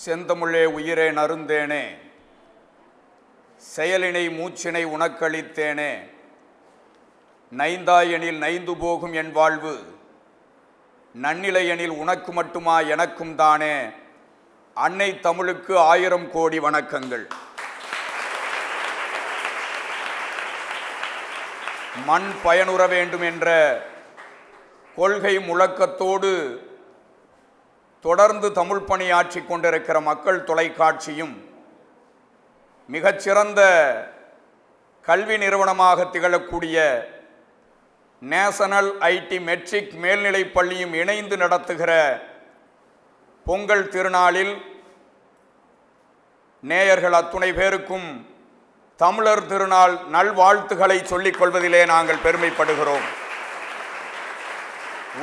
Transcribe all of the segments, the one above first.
செந்தமிழே உயிரே நறுந்தேனே, செயலினை மூச்சினை உனக்களித்தேனே, நைந்தாயெனில் நைந்து போகும் என் வாழ்வு, நன்னிலையெனில் உனக்கு மட்டுமா எனக்கும் தானே. அன்னை தமிழுக்கு 1000 கோடி வணக்கங்கள். மண் பயனுற வேண்டும் என்ற கொள்கை முழக்கத்தோடு தொடர்ந்து தமிழ் பணியாற்றி கொண்டிருக்கிற மக்கள் தொலைக்காட்சியும் மிகச்சிறந்த கல்வி நிறுவனமாக திகழக்கூடிய நேஷனல் ஐடி மெட்ரிக் மேல்நிலைப் பள்ளியும் இணைந்து நடத்துகிற பொங்கல் திருநாளில் நேயர்கள் அத்துணை பேருக்கும் தமிழர் திருநாள் நல்வாழ்த்துக்களை சொல்லிக் கொள்வதிலே நாங்கள் பெருமைப்படுகிறோம்.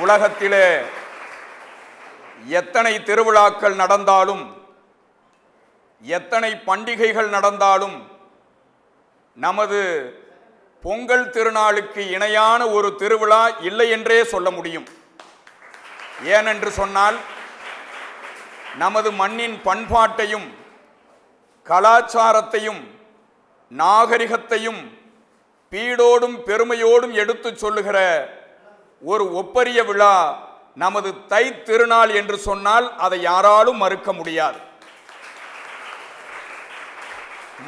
உலகத்திலே எத்தனை திருவிழாக்கள் நடந்தாலும், எத்தனை பண்டிகைகள் நடந்தாலும், நமது பொங்கல் திருநாளுக்கு இணையான ஒரு திருவிழா இல்லை என்றே சொல்ல முடியும். ஏனென்று சொன்னால், நமது மண்ணின் பண்பாட்டையும் கலாச்சாரத்தையும் நாகரிகத்தையும் பீடோடும் பெருமையோடும் எடுத்து சொல்லுகிற ஒரு ஒப்பரிய விழா நமது தை திருநாள் என்று சொன்னால் அதை யாராலும் மறுக்க முடியாது.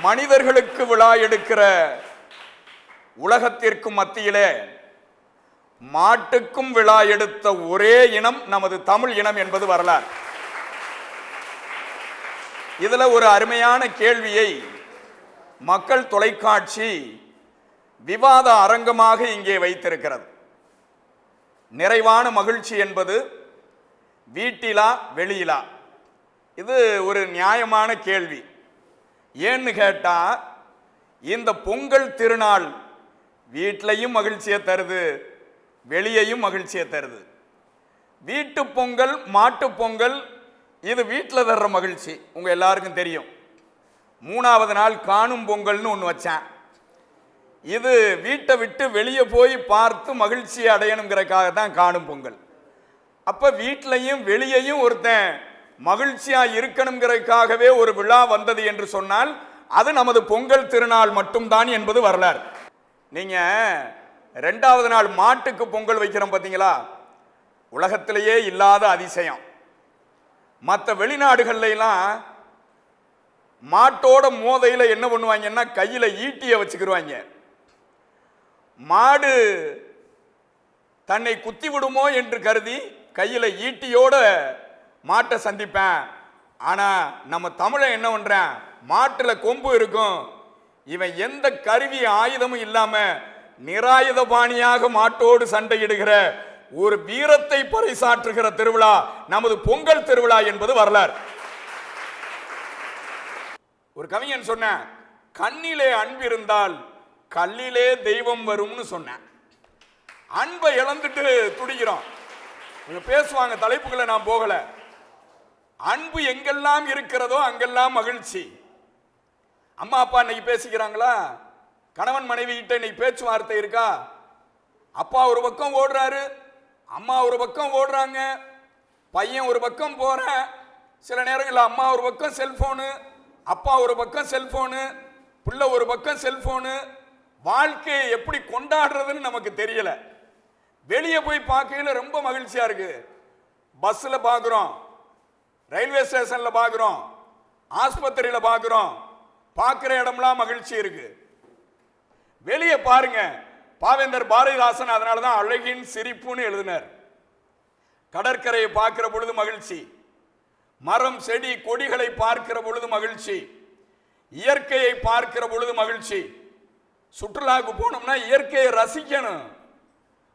மனிதர்களுக்கு விழா எடுக்கிற உலகத்திற்கு மத்தியிலே மாட்டுக்கும் விழா எடுத்த ஒரே இனம் நமது தமிழ் இனம் என்பது வரலாறு. இதுல ஒரு அருமையான கேள்வியை மக்கள் தொலைக்காட்சி விவாத அரங்கமாக இங்கே வைத்திருக்கிறது. நிறைவான மகிழ்ச்சி என்பது வீட்டிலா வெளியிலா? இது ஒரு நியாயமான கேள்வி. ஏன்னு கேட்டா, இந்த பொங்கல் திருநாள் வீட்டிலையும் மகிழ்ச்சியை தருது, வெளியையும் மகிழ்ச்சியை தருது. வீட்டு பொங்கல் மாட்டு பொங்கல் இது வீட்டில் தர்ற மகிழ்ச்சி உங்க எல்லாருக்கும் தெரியும். 3வது நாள் காணும் பொங்கல்னு ஒன்று வச்சேன். இது வீட்டை விட்டு வெளியே போய் பார்த்து மகிழ்ச்சி அடையணுங்கிறதுக்காக தான் காணும் பொங்கல். அப்ப வீட்டிலையும் வெளியையும் ஒருத்தன் மகிழ்ச்சியா இருக்கணுங்கிறதுக்காகவே ஒரு விழா வந்தது என்று சொன்னால் அது நமது பொங்கல் திருநாள் மட்டும்தான் என்பது வரலாறு. நீங்க 2வது நாள் மாட்டுக்கு பொங்கல் வைக்கிறோம் பார்த்தீங்களா, உலகத்திலேயே இல்லாத அதிசயம். மற்ற வெளிநாடுகள்லாம் மாட்டோட மோதையில் என்ன பண்ணுவாங்கன்னா கையில் ஈட்டியை வச்சுக்கிடுவாங்க. மாடு தன்னை குத்தி விடுமோ என்று கருதி கையில் ஈட்டியோட மாட்டை சந்திப்பேன். ஆனா நம்ம தமிழன் என்ன பண்றேன், மாட்டுல கொம்பு இருக்கும், இவன் எந்த கருவி ஆயுதமும் இல்லாம நிராயுத பாணியாக மாட்டோடு சண்டையிடுகிற ஒரு வீரத்தை பறைசாற்றுகிற திருவிழா நமது பொங்கல் திருவிழா என்பது வரலாறு. ஒரு கவிஞன் சொன்ன, கண்ணிலே அன்பு இருந்தால் கல்லிலே தெய்வம் வரும்னு சொன்ன. அன்பை இழந்துட்டு துடிக்கிறோம். பேசுவாங்க, தலைப்புகளை நான் போகல. அன்பு எங்கெல்லாம் இருக்கிறதோ அங்கெல்லாம் மகிழ்ச்சி. அம்மா அப்பா இன்னைக்கு பேசிக்கிறாங்களா? கணவன் மனைவி கிட்ட இன்னைக்கு பேச்சுவார்த்தை இருக்கா? அப்பா ஒரு பக்கம் ஓடுறாரு, அம்மா ஒரு பக்கம் ஓடுறாங்க, பையன் ஒரு பக்கம் போற, சில நேரங்களில் அம்மா ஒரு பக்கம் செல்போனு, அப்பா ஒரு பக்கம் செல்போனு, பிள்ளை ஒரு பக்கம் செல்போனு. வாழ்க்கையை எப்படி கொண்டாடுறதுன்னு நமக்கு தெரியல. வெளியே போய் பார்க்கையில ரொம்ப மகிழ்ச்சியா இருக்கு. பஸ்ல பாக்குறோம், ரயில்வே ஸ்டேஷன்ல பாக்குறோம், ஆஸ்பத்திரியில பாக்குறோம், பார்க்கிற இடம்லாம் மகிழ்ச்சி இருக்கு. வெளியே பாருங்க, பாவேந்தர் பாரதிதாசன் அதனாலதான் அழகின் சிரிப்புன்னு எழுதினார். கடற்கரையை பார்க்கிற பொழுது மகிழ்ச்சி, மரம் செடி கொடிகளை பார்க்கிற பொழுது மகிழ்ச்சி, இயற்கையை பார்க்கிற பொழுது மகிழ்ச்சி. சுற்றுலாவுக்கு போனோம்னா இயற்கையை ரசிக்கணும்.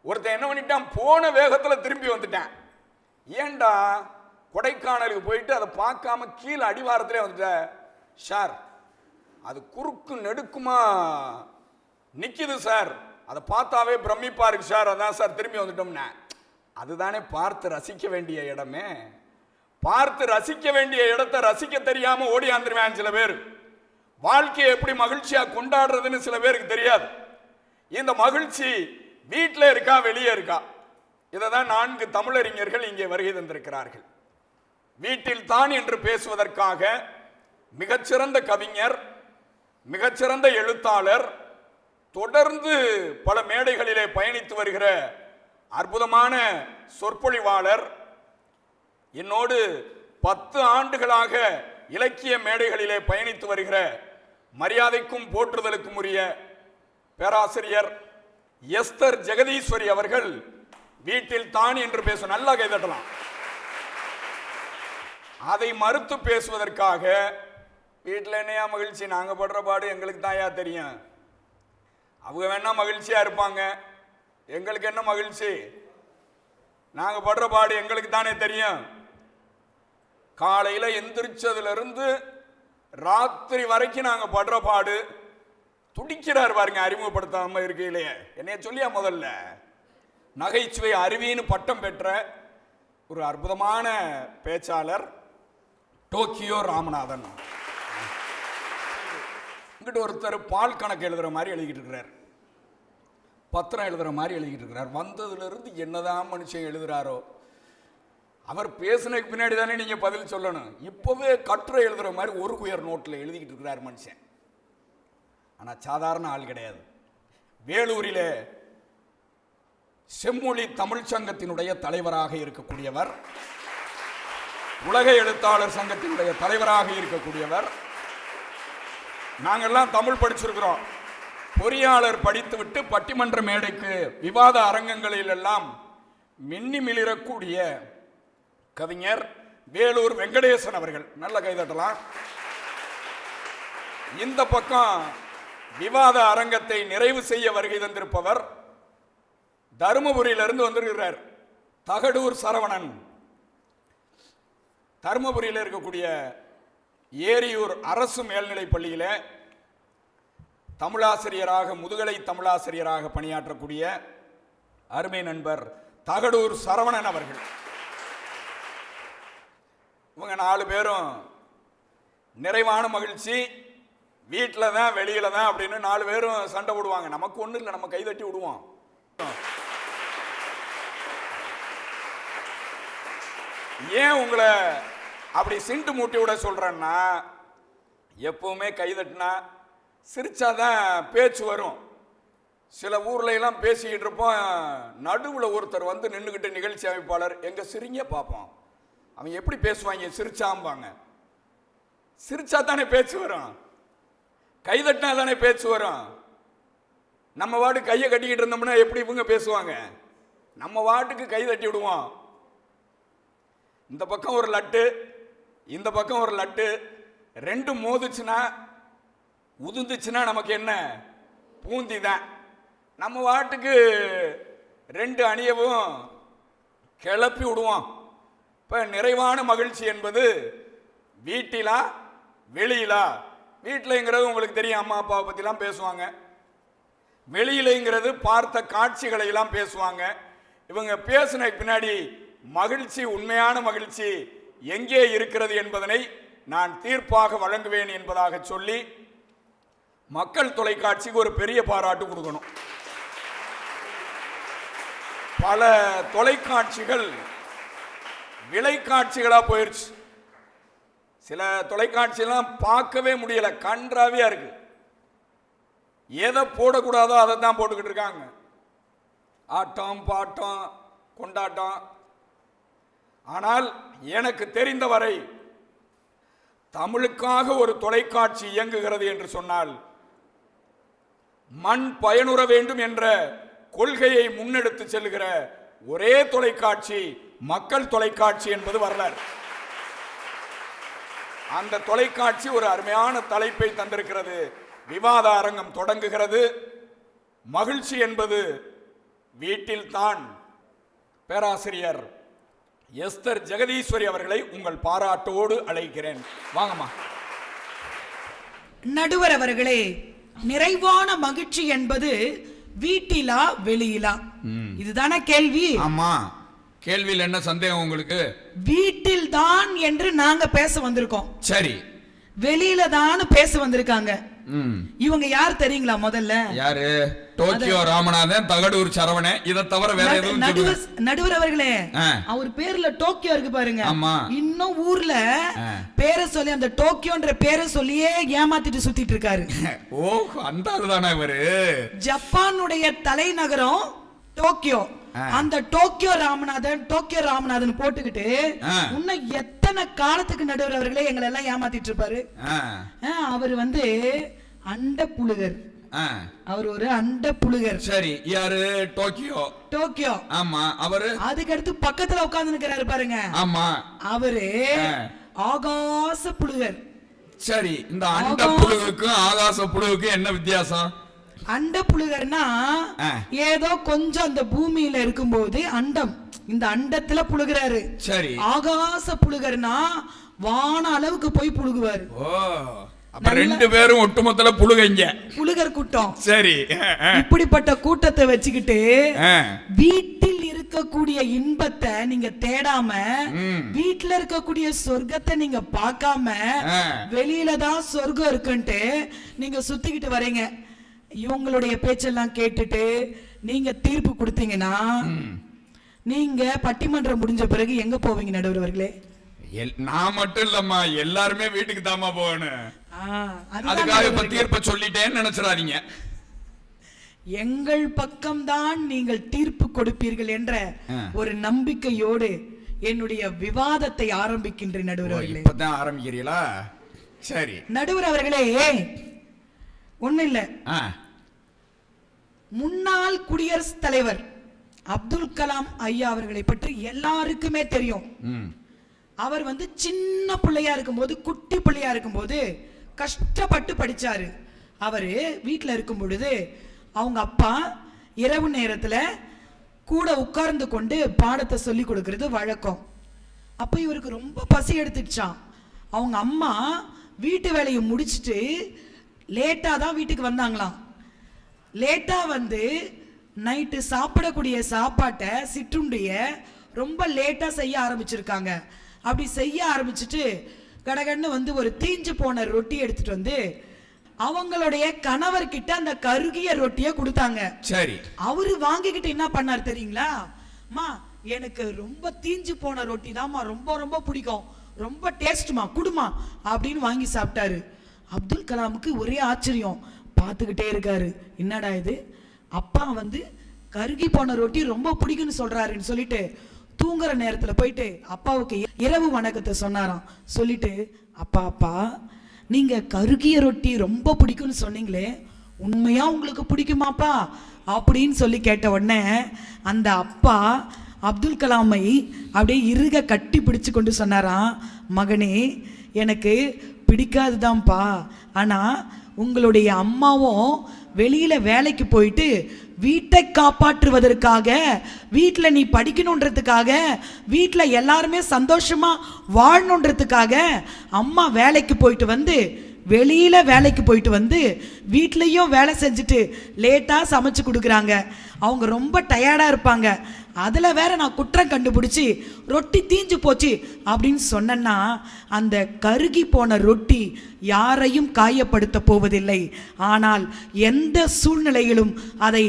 ஒருத்தன் என்ன பண்ணிட்டான், போன வேகத்தில் திரும்பி வந்துட்டான். ஏண்டா கொடைக்கானலுக்கு போயிட்டு அதை பார்க்காம கீழே அடிவாரத்திலே வந்துட்ட சார், அது குறுக்கு நெடுக்குமா நிக்குது சார், அதை பார்த்தாவே பிரமிப்பா இருக்கு சார், அதான் சார் திரும்பி வந்துட்டோம்னா. அதுதானே பார்த்து ரசிக்க வேண்டிய இடமே. பார்த்து ரசிக்க வேண்டிய இடத்தை ரசிக்க தெரியாம ஓடியாந்துருவேன் சில பேர். வாழ்க்கையை எப்படி மகிழ்ச்சியா கொண்டாடுறதுன்னு சில பேருக்கு தெரியாது. இந்த மகிழ்ச்சி வீட்டில் இருக்கா வெளியே இருக்கா? இதை தான் 4 தமிழறிஞர்கள் இங்கே வருகை தந்திருக்கிறார்கள். வீட்டில் தான் என்று பேசுவதற்காக மிகச்சிறந்த கவிஞர், மிகச்சிறந்த எழுத்தாளர், தொடர்ந்து பல மேடைகளிலே பயணித்து வருகிற அற்புதமான சொற்பொழிவாளர், என்னோடு 10 ஆண்டுகளாக இலக்கிய மேடைகளிலே பயணித்து வருகிற மரியாதைக்கும் போற்றுதலுக்கும் உரிய பேராசிரியர் எஸ்தர் ஜெகதீஸ்வரி அவர்கள் வீட்டில் தான் என்று பேசும். நல்லா கைதட்டலாம். அதை மறுத்து பேசுவதற்காக வீட்டில் என்னையா மகிழ்ச்சி, நாங்க படுற பாடு எங்களுக்கு தாயா தெரியும், அவங்க வேணா மகிழ்ச்சியா இருப்பாங்க, எங்களுக்கு என்ன மகிழ்ச்சி, நாங்க படுற பாடு எங்களுக்கு தானே தெரியும். காலையில எந்திரிச்சதுல இருந்து ராத்திரி வரைக்கும் நாங்க படுற பாடு. துடிக்கிறார் பாருங்க, அறிமுகப்படுத்தாம இருக்கையிலேயே. என்னைய சொல்லியா முதல்ல நகைச்சுவை அருவின்னு பட்டம் பெற்ற ஒரு அற்புதமான பேச்சாளர் டோக்கியோ ராமநாதன். இங்கிட்ட ஒருத்தர் பால் கணக்கு எழுதுற மாதிரி எழுதிட்டு இருக்கிறார், பத்திரம் எழுதுற மாதிரி எழுதிட்டு இருக்கிறார். வந்ததுல இருந்து என்னதான் மனுஷன் எழுதுறாரோ, அவர் பேசுனதுக்கு பின்னாடி தானே நீங்க பதில் சொல்லணும். இப்பவே கட்டுரை எழுதுற மாதிரி ஒரு குயர் நோட்டில் எழுதிக்கிட்டு இருக்கிறார் மனுஷன். ஆனா சாதாரண ஆள் கிடையாது. வேலூரிலே செம்மொழி தமிழ் சங்கத்தினுடைய தலைவராக இருக்கக்கூடியவர், உலக எழுத்தாளர் சங்கத்தினுடைய தலைவராக இருக்கக்கூடியவர். நாங்கெல்லாம் தமிழ் படிச்சிருக்கிறோம். பொறியாளர் படித்துவிட்டு பட்டிமன்ற மேடைக்கு விவாத அரங்கங்களில் எல்லாம் மின்னி மிளிரக்கூடிய கவிஞர் வேலூர் வெங்கடேசன் அவர்கள். நல்ல கைதட்டலாம். இந்த பக்கம் விவாத அரங்கத்தை நிறைவு செய்ய வருகை தந்திருப்பவர் தருமபுரியிலிருந்து வந்திருக்கிறார் தகடூர் சரவணன். தருமபுரியில் இருக்கக்கூடிய ஏரியூர் அரசு மேல்நிலைப் பள்ளியில தமிழாசிரியராக, முதுகலை தமிழாசிரியராக பணியாற்றக்கூடிய அருமை நண்பர் தகடூர் சரவணன் அவர்கள். இவங்க 4 பேரும் நிறைவான மகிழ்ச்சி, வீட்டில் தான் வெளியில தான் அப்படின்னு 4 பேரும் சண்டை போடுவாங்க. நமக்கு ஒன்றும் இல்லை, நம்ம கைதட்டி விடுவோம். ஏன் உங்களை அப்படி சிண்டு மூட்டி விட சொல்றேன்னா, எப்பவுமே கைதட்டினா சிரிச்சாதான் பேச்சு வரும். சில ஊர்ல எல்லாம் பேசிக்கிட்டு இருப்போம், நடுவில் ஒருத்தர் வந்து நின்றுக்கிட்டு நிகழ்ச்சி அமைப்பாளர், எங்க சிரிங்க பார்ப்போம், அவன் எப்படி பேசுவாங்க, சிரிச்சாம்பாங்க. சிரிச்சா தானே பேச்சு வரும், கைதட்டினா தானே பேச்சு வரும். நம்ம வாட்டு கையை கட்டிக்கிட்டு இருந்தோம்னா எப்படி இவங்க பேசுவாங்க? நம்ம வாட்டுக்கு கை தட்டி விடுவோம். இந்த பக்கம் ஒரு லட்டு, இந்த பக்கம் ஒரு லட்டு, ரெண்டும் மோதுச்சுன்னா உதுந்துச்சுன்னா நமக்கு என்ன? பூந்தி தான். நம்ம வாட்டுக்கு 2 அணியவும் கிளப்பி விடுவோம். இப்போ நிறைவான மகிழ்ச்சி என்பது வீட்டிலா வெளியிலா? வீட்டிலங்கிறது உங்களுக்கு தெரியும், அம்மா அப்பாவை பற்றிலாம் பேசுவாங்க. வெளியிலங்கிறது பார்த்த காட்சிகளை எல்லாம் பேசுவாங்க. இவங்க பேசினதுக்கு பின்னாடி மகிழ்ச்சி, உண்மையான மகிழ்ச்சி எங்கே இருக்கிறது என்பதனை நான் தீர்ப்பாக வழங்குவேன் என்பதாக சொல்லி மக்கள் தொலைக்காட்சிக்கு ஒரு பெரிய பாராட்டு கொடுக்கணும். பல தொலைக்காட்சிகள் விலைக்காட்சிகளா போயிருச்சு. சில தொலைக்காட்சியெல்லாம் பார்க்கவே முடியல, கன்றாவியா இருக்கு. எதை போடக்கூடாதோ அதை தான் போட்டுக்கிட்டு இருக்காங்க. ஆட்டம் பாட்டம் கொண்டாட்டம். ஆனால் எனக்கு தெரிந்தவரை தமிழுக்காக ஒரு தொலைக்காட்சி இயங்குகிறது என்று சொன்னால், மண் பயனுற வேண்டும் என்ற கொள்கையை முன்னெடுத்து செல்கிற ஒரே தொலைக்காட்சி மக்கள் தொலைக்காட்சி என்பது வரலாறு. அந்த தொலைக்காட்சி ஒரு அருமையான தலைப்பை தந்திருக்கிறது. விவாத அரங்கம் தொடங்குகிறது. மகிழ்ச்சி என்பது வீட்டில் தான். பேராசிரியர் எஸ்தர் ஜெகதீஸ்வரி அவர்களை உங்கள் பாராட்டோடு அழைக்கிறேன். வாங்கம்மா. நடுவர் அவர்களே, நிறைவான மகிழ்ச்சி என்பது வீட்டிலா வெளியிலா? இதுதானே கேள்வி. ஆமா, கேள்வியில் என்ன சந்தேகம் உங்களுக்கு? வீட்டில் தான் என்று நாங்க பேச வந்திருக்கோம். சரி. வெளியில தான் பேச வந்திருக்காங்க. இவங்க யார் தெரியுங்களா? முதல்ல யாரு? டோக்கியோ ராமநாதன், தகடூர் சரவணன். இத தவிர வேற எதுவும் நடுவர் அவர்களே, அவர் பேர்ல டோக்கியோ இருக்கு பாருங்க. இன்னும் ஊர்ல பேரை சொல்லி அந்த டோக்கியோன்ற பேரை சொல்லியே ஏமாத்திட்டு சுத்திட்டு இருக்காரு. ஓ, அந்த ஆளுதானே இவரு? ஜப்பானுடைய தலைநகரம் டோக்கியோ. அந்த டோக்கியோ ராமநாதன் போட்டுக்கிட்டு இன்னும் எத்தனை காலத்துக்கு நடுவர் அவர்களே எங்களை எல்லாம் ஏமாத்திட்டு இருப்பாரு. அவர் வந்து அண்ட புழுகர். அவர் ஒரு அண்ட புழுகர். சரி, யாரு? டோக்கியோ. ஆமா. அவரு அதுக்கு அடுத்து பக்கத்துல உட்கார்ந்து நிக்கிறாரு பாருங்க. ஆமா, அவரு ஆகாச புழுகர். சரி, இந்த அண்ட புழுவுக்கும் ஆகாச புழுவுக்கும் என்ன வித்தியாசம்? அண்ட புழுகர்னா ஏதோ கொஞ்சம் அந்த பூமியில இருக்கும்போது அண்டம், இந்த அண்டத்துல புழுகிறாரு. சரி. ஆகாச புழுகர்னா வான அளவுக்கு போய் புழுகுவாரு. அப்ப ரெண்டு பேரும் ஒட்டுமொத்தல புழுகர் கூட்டம். சரி. இப்படிப்பட்ட கூட்டத்தை வச்சுக்கிட்டு வீட்டில் இருக்கக்கூடிய இன்பத்தை நீங்க தேடாம, வீட்டுல இருக்கக்கூடிய சொர்க்கத்தை நீங்க பார்க்காம, வெளியில தான் சொர்க்கம் இருக்குன்ட்டு நீங்க சுத்திக்கிட்டு வரீங்க. இவங்களுடைய பேச்செல்லாம் கேட்டுட்டு நீங்க தீர்ப்பு கொடுத்தீங்கன்னா நீங்க பட்டிமன்றம் முடிஞ்ச பிறகு எங்க போவீங்க நடுவர் அவர்களே? நான் மட்டும் இல்லம்மா, எல்லாருமே வீட்டுக்கு தாமா போகணும். அதுக்காக இப்ப தீர்ப்ப சொல்லிட்டேன்னு நினைச்சிடாதீங்க. எங்கள் பக்கம்தான் நீங்கள் தீர்ப்பு கொடுப்பீர்கள் என்ற ஒரு நம்பிக்கையோடு என்னுடைய விவாதத்தை ஆரம்பிக்கின்ற நடுவர் அவர்களே. இப்பதான் ஆரம்பிக்கிறீங்களா? சரி. நடுவர் அவர்களே, ஒண்ணு இல்ல, முன்னாள் குடியரசுத் தலைவர் அப்துல் கலாம் ஐயா அவர்களை பற்றி எல்லாருக்குமே தெரியும். அவர் வந்து சின்ன பிள்ளையா இருக்கும்போது, குட்டி பிள்ளையா இருக்கும்போது கஷ்டப்பட்டு படிச்சாரு. அவரு வீட்டில் இருக்கும் பொழுது அவங்க அப்பா இரவு நேரத்துல கூட உட்கார்ந்து கொண்டு பாடத்தை சொல்லி கொடுக்கிறது வழக்கம். அப்ப இவருக்கு ரொம்ப பசி எடுத்துச்சான். அவங்க அம்மா வீட்டு வேலையை முடிச்சுட்டு லேட்டா தான் வீட்டுக்கு வந்தாங்களாம். லேட்டா வந்து நைட்டு சாப்பிடக்கூடிய சாப்பாட்டை, சிற்றுண்டிய ரொம்ப லேட்டா செய்ய ஆரம்பிச்சிருக்காங்க. அப்படி செய்ய ஆரம்பிச்சுட்டு கடகன்னு வந்து ஒரு தீஞ்சு போன ரொட்டி எடுத்துட்டு வந்து அவங்களுடைய கணவர்கிட்ட அந்த கருகிய ரொட்டியை கொடுத்தாங்க. சரி. அவரு வாங்கிக்கிட்டு என்ன பண்ணார் தெரியுங்களா? மா, எனக்கு ரொம்ப தீஞ்சு போன ரொட்டி தான்மா ரொம்ப ரொம்ப பிடிக்கும், ரொம்ப டேஸ்ட்மா, குடுமா அப்படின்னு வாங்கி சாப்பிட்டாரு. அப்துல் கலாமுக்கு ஒரே ஆச்சரியம், பார்த்துக்கிட்டே இருக்காரு. என்னடா இது, அப்பா வந்து கருகி போன ரொட்டி ரொம்ப பிடிக்கும்னு சொல்றாருன்னு சொல்லிட்டு தூங்குற நேரத்துல போயிட்டு அப்பாவுக்கு இரவு வணக்கத்தை சொன்னாராம். சொல்லிட்டு, அப்பா நீங்க கருகிய ரொட்டி ரொம்ப பிடிக்கும்னு சொன்னீங்களே, உண்மையா உங்களுக்கு பிடிக்குமாப்பா அப்படின்னு சொல்லி கேட்ட உடனே அந்த அப்பா அப்துல் கலாமை அப்படியே இறுக கட்டி பிடிச்சு கொண்டு சொன்னாராம், மகனே எனக்கு பிடிக்காதுதான்ப்பா, ஆனா உங்களுடைய அம்மாவும் வெளியில வேலைக்கு போயிட்டு வீட்டை காப்பாற்றுவதற்காக, வீட்டில் நீ படிக்கணுன்றதுக்காக, வீட்டில் எல்லாருமே சந்தோஷமா வாழணுன்றதுக்காக அம்மா வேலைக்கு போயிட்டு வந்து, வெளியில வேலைக்கு போயிட்டு வந்து வீட்லயும் வேலை செஞ்சுட்டு லேட்டா சமைச்சு கொடுக்குறாங்க. அவங்க ரொம்ப டயர்டா இருப்பாங்க. அதுல வேற நான் குற்றம் கண்டுபிடிச்சி ரொட்டி தீஞ்சு போச்சு அப்படின்னு சொன்னா, அந்த கருகி போன ரொட்டி யாரையும் காயப்படுத்த போவதில்லை. ஆனால் எந்த சூழ்நிலையிலும் அதை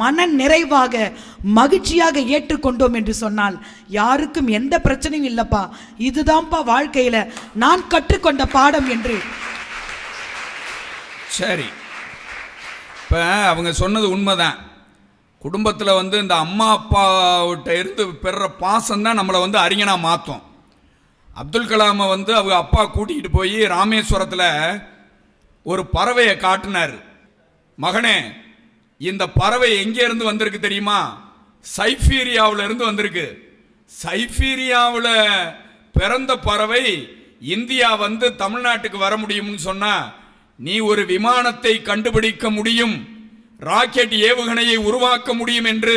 மன நிறைவாக மகிழ்ச்சியாக ஏற்றுக்கொண்டோம் என்று சொன்னால் யாருக்கும் எந்த பிரச்சனையும் இல்லப்பா, இதுதான்ப்பா வாழ்க்கையில நான் கற்றுக்கொண்ட பாடம் என்று. சரி, இப்போ அவங்க சொன்னது உண்மைதான். குடும்பத்தில் வந்து இந்த அம்மா அப்பாவிட்ட இருந்து பெறுற பாசம் தான் நம்மளை வந்து அறிஞனாக மாற்றும். அப்துல் கலாமை வந்து அவங்க அப்பா கூட்டிகிட்டு போய் ராமேஸ்வரத்தில் ஒரு பறவையை காட்டினார். மகனே, இந்த பறவை எங்கேருந்து வந்திருக்கு தெரியுமா? சைபீரியாவில் இருந்து வந்திருக்கு. சைபீரியாவில் பிறந்த பறவை இந்தியா வந்து தமிழ்நாட்டுக்கு வர முடியும்னு சொன்னா, நீ ஒரு விமானத்தை கண்டுபிடிக்க முடியும், ராக்கெட் ஏவுகணையை உருவாக்க முடியும் என்று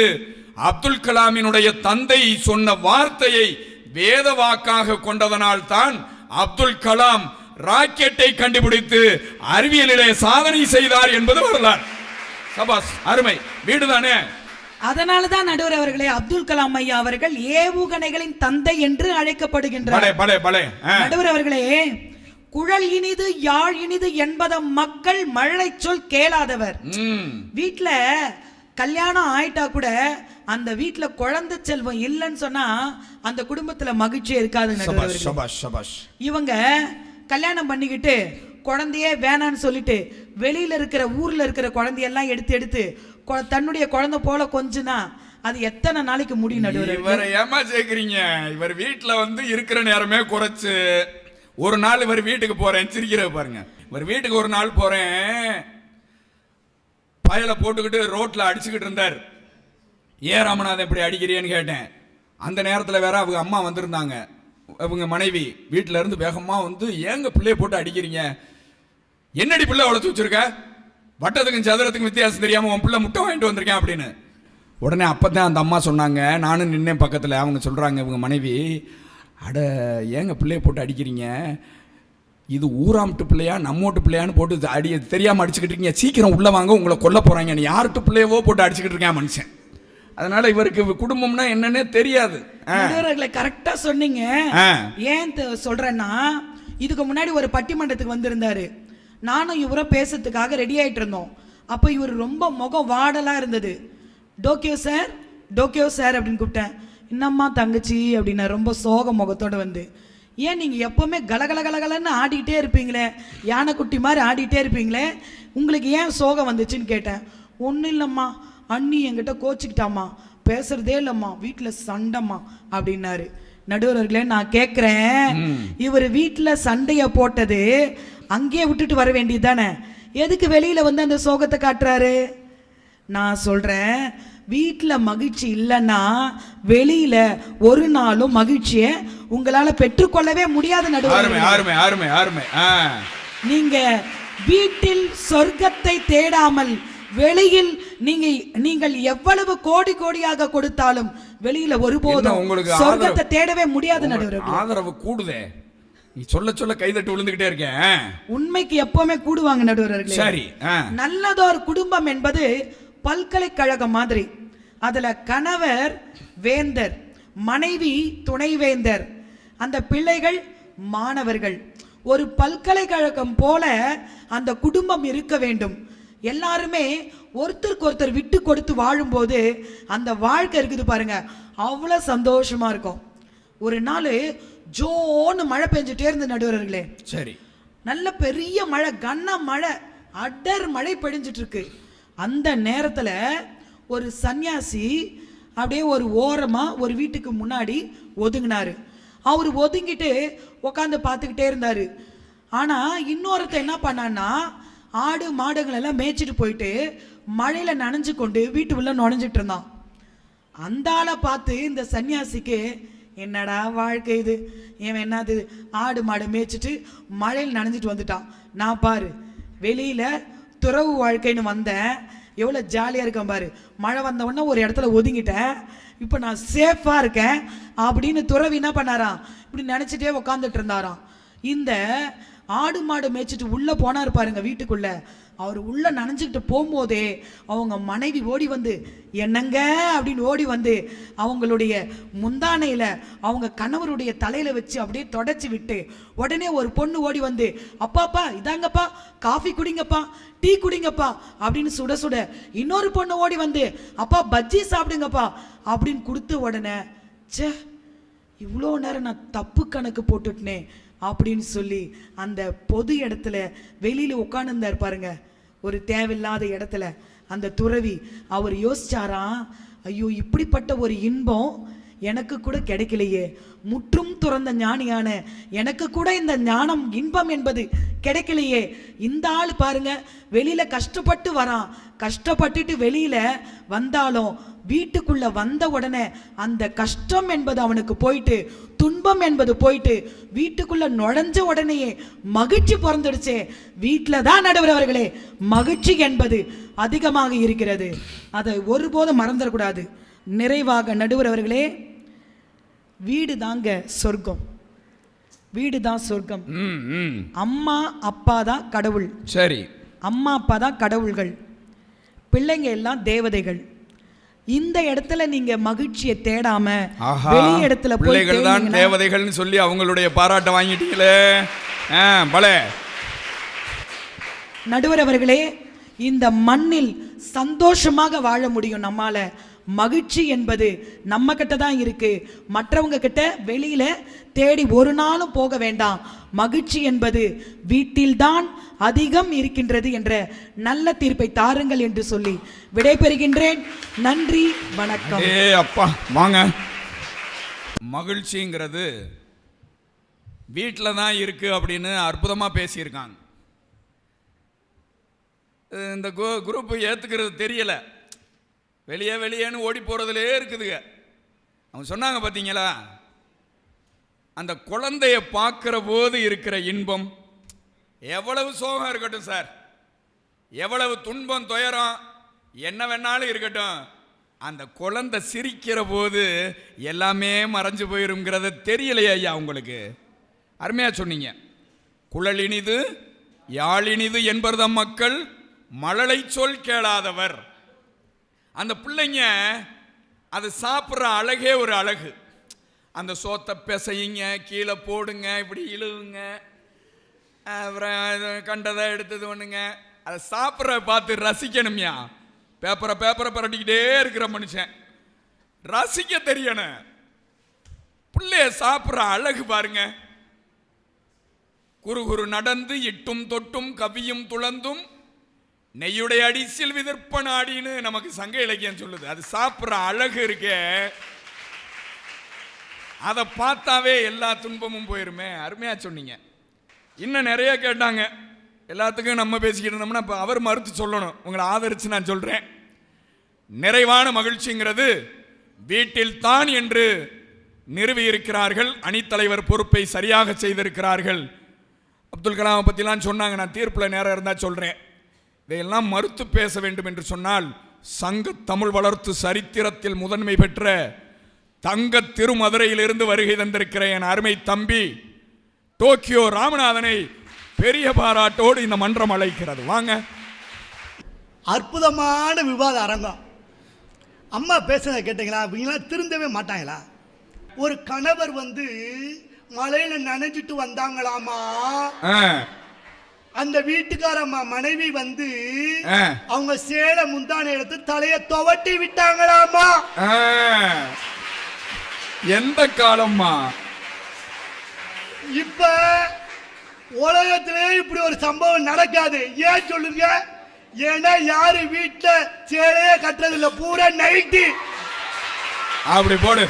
அப்துல் கலாமினுடைய தந்தை சொன்ன வார்த்தையை வேத வாக்காக கொண்டதனால் தான் அப்துல் கலாம் ராக்கெட்டை கண்டுபிடித்து அறிவியலிலே சாதனை செய்தார் என்பது வரலாறு. சபாஸ், அருமை, வீடுதானே. அதனாலதான் நடுவர் அவர்களே, அப்துல் கலாம் ஐயா அவர்கள் ஏவுகணைகளின் தந்தை என்று அழைக்கப்படுகின்றார். நடுவர் அவர்களே, குழல் இனிது யாழ் இனிது என்பத மக்கள் மழலை சொல் கேளாதவர். வீட்டுல கல்யாணம் ஆயிட்டா கூட அந்த வீட்டுல குழந்தை செல்வம் இல்லைன்னு சொன்னா அந்த குடும்பத்துல மகிழ்ச்சியே இருக்காது. இவங்க கல்யாணம் பண்ணிக்கிட்டு குழந்தையே வேணான்னு சொல்லிட்டு வெளியில இருக்கிற ஊர்ல இருக்கிற குழந்தையெல்லாம் எடுத்து தன்னுடைய குழந்தை போல கொஞ்சனா அது எத்தனை நாளைக்கு முடியும் நடுவர்? இவரை ஏமா சேர்க்கிறீங்க? இவர் வீட்டுல இருக்கிற நேரமே குறைச்சு ஒரு நாள் இவர் வீட்டுக்கு போறேன், சிரிக்கிற பாருங்க. இவர் வீட்டுக்கு ஒரு நாள் போறேன், பயலை போட்டுக்கிட்டு ரோட்ல அடிச்சுக்கிட்டு இருந்தார். ஏன் ராமநாதன் இப்படி அடிக்கிறியன்னு கேட்டேன். அந்த நேரத்தில் வேற அவங்க அம்மா வந்திருந்தாங்க. அவங்க மனைவி வீட்டில இருந்து வேகமா ஏங்க பிள்ளைய போட்டு அடிக்கிறீங்க, என்னடி பிள்ளை வளர்த்து வச்சிருக்க, வட்டத்துக்கும் சதுரத்துக்கும் வித்தியாசம் தெரியாம உன் பிள்ளை முட்டை வாங்கிட்டு வந்திருக்கேன் அப்படின்னு. உடனே அப்பதான் அந்த அம்மா சொன்னாங்க, நானும் நின்னேன் பக்கத்தில். அவங்க சொல்றாங்க, இவங்க மனைவி, அட ஏங்க பிள்ளைய போட்டு அடிக்கிறீங்க, இது ஊராம்ட்டு பிள்ளையா நம்மோட்டு பிள்ளையான்னு போட்டு தெரியாம அடிச்சுக்கிட்டு இருக்கீங்க, சீக்கிரம் உள்ள வாங்க உங்களை கொல்ல போறாங்க. நீ யார்ட்டு பிள்ளையவோ போட்டு அடிச்சுக்கிட்டு இருக்கேன் மனுஷன். அதனால இவருக்கு குடும்பம்னா என்னன்னே தெரியாது. கரெக்டா சொன்னீங்க. ஏன் சொல்றேன்னா, இதுக்கு முன்னாடி ஒரு பட்டிமன்றத்துக்கு வந்திருந்தாரு. நானும் இவரும் பேசுறதுக்காக ரெடி ஆயிட்டு இருந்தோம். அப்ப இவர் ரொம்ப முகம் வாடலா இருந்தது. டோக்கியோ சார் அப்படின்னு கூப்பிட்டேன். என்னம்மா தங்கச்சி அப்படின்னா ரொம்ப சோக முகத்தோட ஏன் நீங்கள் எப்போவுமே கலகலன்னு ஆடிக்கிட்டே இருப்பீங்களே, யானைக்குட்டி மாதிரி ஆடிக்கிட்டே இருப்பீங்களே, உங்களுக்கு ஏன் சோகம் வந்துச்சுன்னு கேட்டேன். ஒன்றும் இல்லைம்மா, அண்ணி என்கிட்ட கோச்சிக்கிட்டாம்மா, பேசுறதே இல்லைம்மா, வீட்டில் சண்டைம்மா அப்படின்னாரு. நடுவர்களே நான் கேட்குறேன், இவர் வீட்டில் சண்டையை போட்டது அங்கேயே விட்டுட்டு வர வேண்டியது தானே, எதுக்கு வெளியில் அந்த சோகத்தை காட்டுறாரு? நான் சொல்கிறேன், வீட்டில் மகிழ்ச்சி இல்லைன்னா வெளியில ஒரு நாளும் மகிழ்ச்சியை உங்களால பெற்றுக்கொள்ளவே முடியாது. நீங்க வீட்டில் சொர்க்கத்தை தேடாமல் வெளியில் நீங்கள் எவ்வளவு கோடியாக கொடுத்தாலும் வெளியில ஒருபோதும் உங்களுக்கு சொர்க்கத்தை தேடவே முடியாது. நடுவர் ஆதரவு கூடுதே, நீ சொல்ல கைதட்டு விழுந்துகிட்டே இருக்கேன். உண்மைக்கு எப்பவுமே கூடுவாங்க நடுவர்களே. சரி, நல்லதொரு குடும்பம் என்பது பல்கலைக்கழகம் மாதிரி. அதுல கணவர் வேந்தர், மனைவி துணைவேந்தர், அந்த பிள்ளைகள் மாணவர்கள். ஒரு பல்கலைக்கழகம் போல அந்த குடும்பம் இருக்க வேண்டும். எல்லாருமே ஒருத்தருக்கு ஒருத்தர் விட்டு கொடுத்து வாழும்போது அந்த வாழ்க்கை இருக்குது பாருங்க, அவ்வளவு சந்தோஷமா இருக்கும். ஒரு நாள் ஜோன்னு மழை பெஞ்சுட்டே இருந்த நடுவர்களே. சரி, நல்ல பெரிய மழை, கன மழை, அடர் மழை பெஞ்சிட்டு இருக்கு. அந்த நேரத்துல ஒரு சன்னியாசி அப்படியே ஒரு ஓரமா ஒரு வீட்டுக்கு முன்னாடி ஒதுங்கினாரு. அவர் ஒதுங்கிட்டு உட்காந்து பார்த்துக்கிட்டே இருந்தாரு. ஆனா இன்னொருத்த என்ன பண்ணான்னா, ஆடு மாடுகள் எல்லாம் மேய்ச்சிட்டு போயிட்டு மழையில நனைஞ்சு கொண்டு வீட்டு உள்ள நுழைஞ்சிட்டு இருந்தான். அந்த ஆளை பார்த்து இந்த சன்னியாசிக்கு, என்னடா வாழ்க்கை இது, இவன் என்னது ஆடு மாடு மேய்ச்சிட்டு மழையில் நனைஞ்சிட்டு வந்துட்டான், நான் பாரு வெளியில துறவு வாழ்க்கைன்னு வந்தேன், எவ்வளோ ஜாலியாக இருக்கேன் பாரு, மழை வந்த உடனே ஒரு இடத்துல ஒதுங்கிட்டேன், இப்போ நான் சேஃபாக இருக்கேன் அப்படின்னு துறவி என்ன பண்ணாராம், இப்படி நினச்சிட்டே உக்காந்துட்டு இருந்தாராம். இந்த ஆடு மாடு மேய்ச்சிட்டு உள்ளே போனார் பாருங்க வீட்டுக்குள்ள. அவர் உள்ள நனைஞ்சுக்கிட்டு போகும்போதே அவங்க மனைவி ஓடி என்னங்க அப்படின்னு ஓடி அவங்களுடைய முந்தானையில அவங்க கணவருடைய தலையில வச்சு அப்படியே தொடச்சி விட்டு, உடனே ஒரு பொண்ணு ஓடி அப்பாப்பா இதாங்கப்பா காஃபி குடிங்கப்பா, டீ குடிங்கப்பா அப்படின்னு சுட சுட, இன்னொரு பொண்ணு ஓடி அப்பா பஜ்ஜி சாப்பிடுங்கப்பா அப்படின்னு கொடுத்த உடனே, சே இவ்வளோ நேரம் நான் தப்பு கணக்கு போட்டுட்டேனே அப்படின்னு சொல்லி அந்த பொது இடத்துல வெளியில உட்கார்ந்துருந்தார் பாருங்க, ஒரு தேவையில்லாத இடத்துல. அந்த துறவி அவர் யோசிச்சாராம், ஐயோ இப்படிப்பட்ட ஒரு இன்பம் எனக்கு கூட கிடைக்கலையே, முற்றும் துறந்த ஞானியான எனக்கு கூட இந்த ஞானம் இன்பம் என்பது கிடைக்கலையே. இந்த ஆள் பாருங்க வெளியில கஷ்டப்பட்டு வரான், கஷ்டப்பட்டுட்டு வெளியில வந்தாலும் வீட்டுக்குள்ள வந்த உடனே அந்த கஷ்டம் என்பது அவனுக்கு போயிட்டு, துன்பம் என்பது போயிட்டு, வீட்டுக்குள்ள நுழைஞ்ச உடனேயே மகிழ்ச்சி பிறந்துடுச்சே. வீட்டில தான் நடுவர் அவர்களே மகிழ்ச்சி என்பது அதிகமாக இருக்கிறது, அதை ஒருபோதும் மறந்துடக்கூடாது. நிறைவாக நடுவர் அவர்களே, வீடு தாங்க சொர்க்கம், வீடு தான் சொர்க்கம். அம்மா அப்பா தான் கடவுள். சரி, அம்மா அப்பா தான் கடவுள்கள், பிள்ளைங்க எல்லாம் தேவதைகள். இந்த இடத்துல நீங்க மகிழ்ச்சியை தேடாம வெளி இடத்துல போய் தேவதைகள்னு சொல்லி அவங்களுடைய பாராட்ட வாங்கிட்டீங்களே. பலே. நடுவர் அவர்களே, இந்த மண்ணில் சந்தோஷமாக வாழ முடியும் நம்மால. மகிழ்ச்சி என்பது நம்ம கிட்ட தான் இருக்கு, மற்றவங்க கிட்ட வெளியில தேடி ஒரு நாளும் போக வேண்டாம். மகிழ்ச்சி என்பது வீட்டில்தான் அதிகம் இருக்கின்றது என்ற நல்ல தீர்ப்பை தாருங்கள் என்று சொல்லி விடைபெறுகின்றேன். நன்றி, வணக்கம். அப்பா வாங்க. மகிழ்ச்சிங்கிறது வீட்டில் தான் இருக்கு அப்படின்னு அற்புதமாக பேசியிருக்காங்க. இந்த குரூப் ஏற்றுக்கிறது தெரியல, வெளியேன்னு ஓடி போகிறதுலே இருக்குதுங்க. அவங்க சொன்னாங்க பார்த்தீங்களா, அந்த குழந்தைய பார்க்குற போது இருக்கிற இன்பம். எவ்வளவு சோகம் இருக்கட்டும் சார், எவ்வளவு துன்பம் துயரம் என்ன வேணாலும் இருக்கட்டும், அந்த குழந்தை சிரிக்கிற போது எல்லாமே மறைஞ்சு போயிருங்கிறத தெரியலையா ஐயா உங்களுக்கு? அருமையாக சொன்னீங்க. குழல் இனிது யாழினிது என்பர்தம் மக்கள் மழலை சொல் கேளாதவர். அந்த பிள்ளைங்க அது சாப்பிட்ற அழகே ஒரு அழகு. அந்த சோத்தை பிசையுங்க, கீழே போடுங்க, இப்படி இழுவுங்க, அப்புறம் கண்டதை எடுத்தது ஒன்றுங்க, அதை சாப்பிட்ற பார்த்து ரசிக்கணும்யா. பேப்பரை பரட்டிக்கிட்டே இருக்கிற மனுஷன் ரசிக்க தெரியணும். பிள்ளைய சாப்பிட்ற அழகு பாருங்க. குறு நடந்து இட்டும் தொட்டும் கவியும் துளந்தும் நெய்யுடைய அடிசில் விதற்ப நாடின்னு நமக்கு சங்க இலக்கியம் சொல்லுது. அது சாப்பிட்ற அழகு இருக்கே, அதை பார்த்தாவே எல்லா துன்பமும் போயிருமே. அருமையா சொன்னீங்க. இன்னும் நிறைய கேட்டாங்க, எல்லாத்துக்கும் நம்ம பேசிக்கிட்டு இருந்தோம்னா இப்போ அவர் மறுத்து சொல்லணும். உங்களை ஆதரித்து நான் சொல்கிறேன். நிறைவான மகிழ்ச்சிங்கிறது வீட்டில் தான் என்று நிறுவி இருக்கிறார்கள். அணித்தலைவர் பொறுப்பை சரியாக செய்திருக்கிறார்கள். அப்துல் கலாமை பற்றிலாம் சொன்னாங்க. நான் தீர்ப்பில் நேரம் இருந்தால் சொல்கிறேன். இதையெல்லாம் மறுத்து பேச வேண்டும் என்று சொன்னால் சங்க தமிழ் வளர்த்து சரித்திரத்தில் முதன்மை பெற்ற தங்க திருமதுரையிலிருந்து வருகை தந்திருக்கிற என் அருமை தம்பி டோக்கியோ ராமநாதனை பெரிய பாராட்டோடு இந்த மன்றம் அழைக்கிறது. வாங்க. அற்புதமான விவாத அரங்கம். அம்மா பேசுறத கேட்டீங்களா? இவங்களாம் திருந்தவே மாட்டாங்களா? ஒரு கணவர் மலையில நனைஞ்சிட்டு வந்தாங்களாமா. அந்த வீட்டுக்காரம்மா மனைவி அவங்க சேலை முந்தானை எடுத்து தலைய துவட்டி விட்டாங்களாமா. எந்த காலம்மா? இப்ப உலகத்திலே இப்படி ஒரு சம்பவம் நடக்காது. ஏன் சொல்லுங்க? ஏன்னா யாரு வீட்டுல சேலையே கட்டுறது இல்ல, பூரா நைட்டி. அப்படி போடு.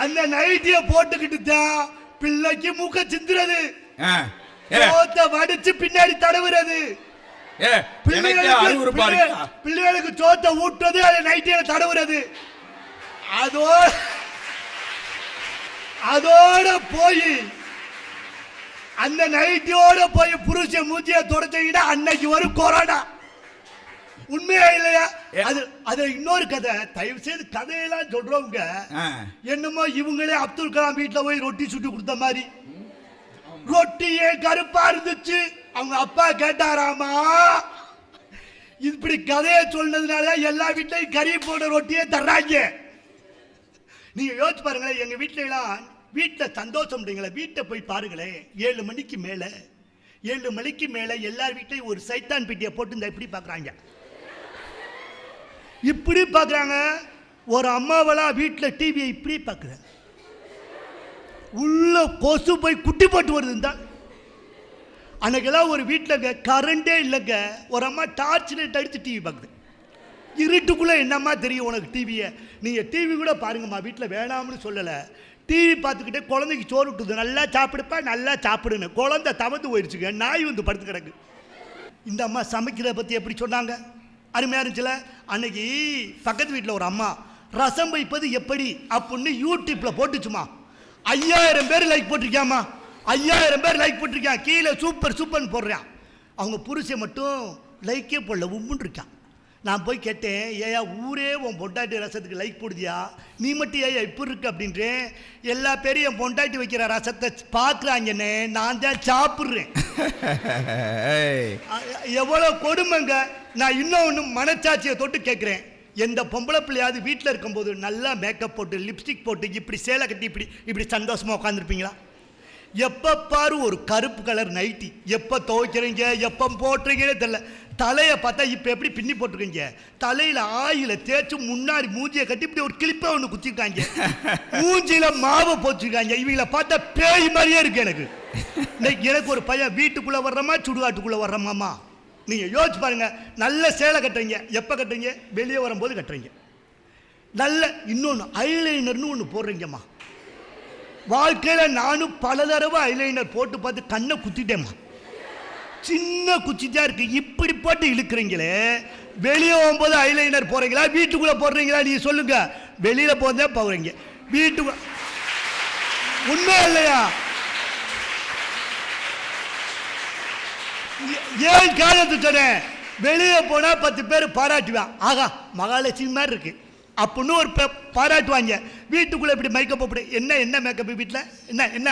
அந்த நைட்டிய போட்டுக்கிட்டு தான் பிள்ளைக்கு மூக்க சிந்துறது, வடிச்சு பின்னாடி தடவுறது, பிள்ளைகளுக்கு சோத்த ஊட்டுறது, அது நைட்டியில தடவுறது. அதோட போய் அந்த நைட்டியோட போய் புருஷ மூஞ்சிய தொடச்சிக்கிட்டா அன்னைக்கு வரும் கொரோனா. உண்மையா இல்லையா? அது இன்னொரு கதை. தயவு செய்து கதையெல்லாம் சொல்றவங்க என்னமோ இவங்களே அப்துல் கலாம் வீட்டுல போய் ரொட்டி சுட்டு கொடுத்த மாதிரி. ரொட்டியே கருப்பா இருந்துச்சு, அவங்க அப்பா கேட்டாராமா. இப்படி கதையை சொன்னதுனால எல்லா வீட்லயும் கறி போட ரொட்டியே தர்றாங்க. நீங்க யோசிச்சு பாருங்களேன். எங்க வீட்டுல சந்தோஷம் வீட்டை போய் பாருங்களேன். 7 மணிக்கு மேல எல்லார் வீட்லயும் ஒரு சைத்தான் பெட்டியை போட்டு இப்படி பாக்குறாங்க, இப்படி பாக்குறாங்க. ஒரு அம்மாவெல்லாம் வீட்டுல டிவியை இப்படி பாக்குறாங்க. உள்ள கொசு போய் குட்டி போட்டு வருது. அன்னைக்கெல்லாம் ஒரு வீட்டுல கரண்டே இல்லைங்க. ஒரு அம்மா டார்ச் லைட் அடிச்சு டிவி பார்க்குது. இருட்டுக்குள்ள என்னம்மா தெரியும் உனக்கு டிவியை? நீங்க டிவி கூட பாருங்கம்மா, வீட்டில் வேணாம்னு சொல்லலை. டிவி பார்த்துக்கிட்டே குழந்தைக்கு சோறு விட்டுது. நல்லா சாப்பிடுப்பா, நல்லா சாப்பிடுன்னு. குழந்தை தவந்து போயிடுச்சுங்க, நாய் படுத்து கிடக்கு. இந்த அம்மா சமைக்கிறத பற்றி எப்படி சொன்னாங்க? அருமையாக இருந்துச்சுல. அன்னைக்கு பக்கத்து வீட்டில் ஒரு அம்மா ரசம் வைப்பது எப்படி அப்படின்னு யூடியூப்பில் போட்டுச்சுமா. 5000 பேர் லைக் போட்டிருக்காமா. 5000 பேர் லைக் போட்டிருக்கான். கீழே சூப்பர் சூப்பர்னு போடுறான். அவங்க புருஷன் மட்டும் லைக்கே போடல, உம்முன்னு இருக்கான். நான் போய் கேட்டேன், ஏயா ஊரே உன் பொண்டாட்டி ரசத்துக்கு லைக் போடுதியா, நீ மட்டும் ஏயா இப்படி இருக்கு அப்படின்றேன். எல்லா பேரும் என் பொண்டாட்டி வைக்கிற ரசத்தை பார்க்குறாங்கன்னு நான் தான் சாப்பிட்றேன். எவ்வளோ கொடுமைங்க. நான் இன்னொன்று மனச்சாட்சியை தொட்டு கேட்குறேன். எந்த பொம்பளை பிள்ளையாவது வீட்டில் இருக்கும்போது நல்லா மேக்கப் போட்டு லிப்ஸ்டிக் போட்டு இப்படி சேலை கட்டி இப்படி சந்தோஷமாக உட்காந்துருப்பீங்களா? எப்போ பாரு ஒரு கருப்பு கலர் நைட்டி, எப்போ துவைக்கிறீங்க எப்போ போட்டுறீங்கன்னே தெரியல. தலையை பார்த்தா இப்போ எப்படி பின்னி போட்டிருக்கீங்க, தலையில் ஆயில தேய்ச்சி முன்னாடி மூஞ்சியை கட்டி இப்படி ஒரு கிளிப்பை ஒன்று குத்திருக்காங்க, மூஞ்சியில் மாவை போச்சுருக்காங்க. இவங்களை பார்த்தா பேய் மாதிரியே இருக்கு எனக்கு. எனக்கு ஒரு பையன் வீட்டுக்குள்ளே வர்றமா சுடுகாட்டுக்குள்ளே வர்றமாம்மா, நீங்கள் யோசிச்சு பாருங்க. நல்ல சேலை கட்டுறீங்க, எப்போ கட்டுறீங்க? வெளியே வரும்போது கட்டுறீங்க. நல்ல இன்னொன்று ஐலைனர்னு ஒன்று போடுறீங்கம்மா. வாழ்க்கையில் நானும் பல தடவை ஐலைனர் போட்டு பார்த்து கண்ணை குத்திட்டேம்மா. சின்ன குச்சி தான் இருக்கு, இப்படி போட்டு இழுக்கிறீங்களே. வெளியே போகும்போது ஐலைனர் போடுறீங்களா, வீட்டுக்குள்ளே போடுறீங்களா? நீ சொல்லுங்க. வெளியில் போதே போகிறீங்க, வீட்டுக்குள்ள உண்மை இல்லையா? ஏன் காலத்து சொன்னேன், வெளியே போனால் 10 பேர் பாராட்டுவான், ஆகா மகாலட்சுமி மாதிரி இருக்கு அப்படின்னு ஒரு பாராட்டுவாங்க. வீட்டுக்குள்ளே இப்படி மேக்கப் போட்டு என்ன மேக்கப் வீட்டில் என்ன என்ன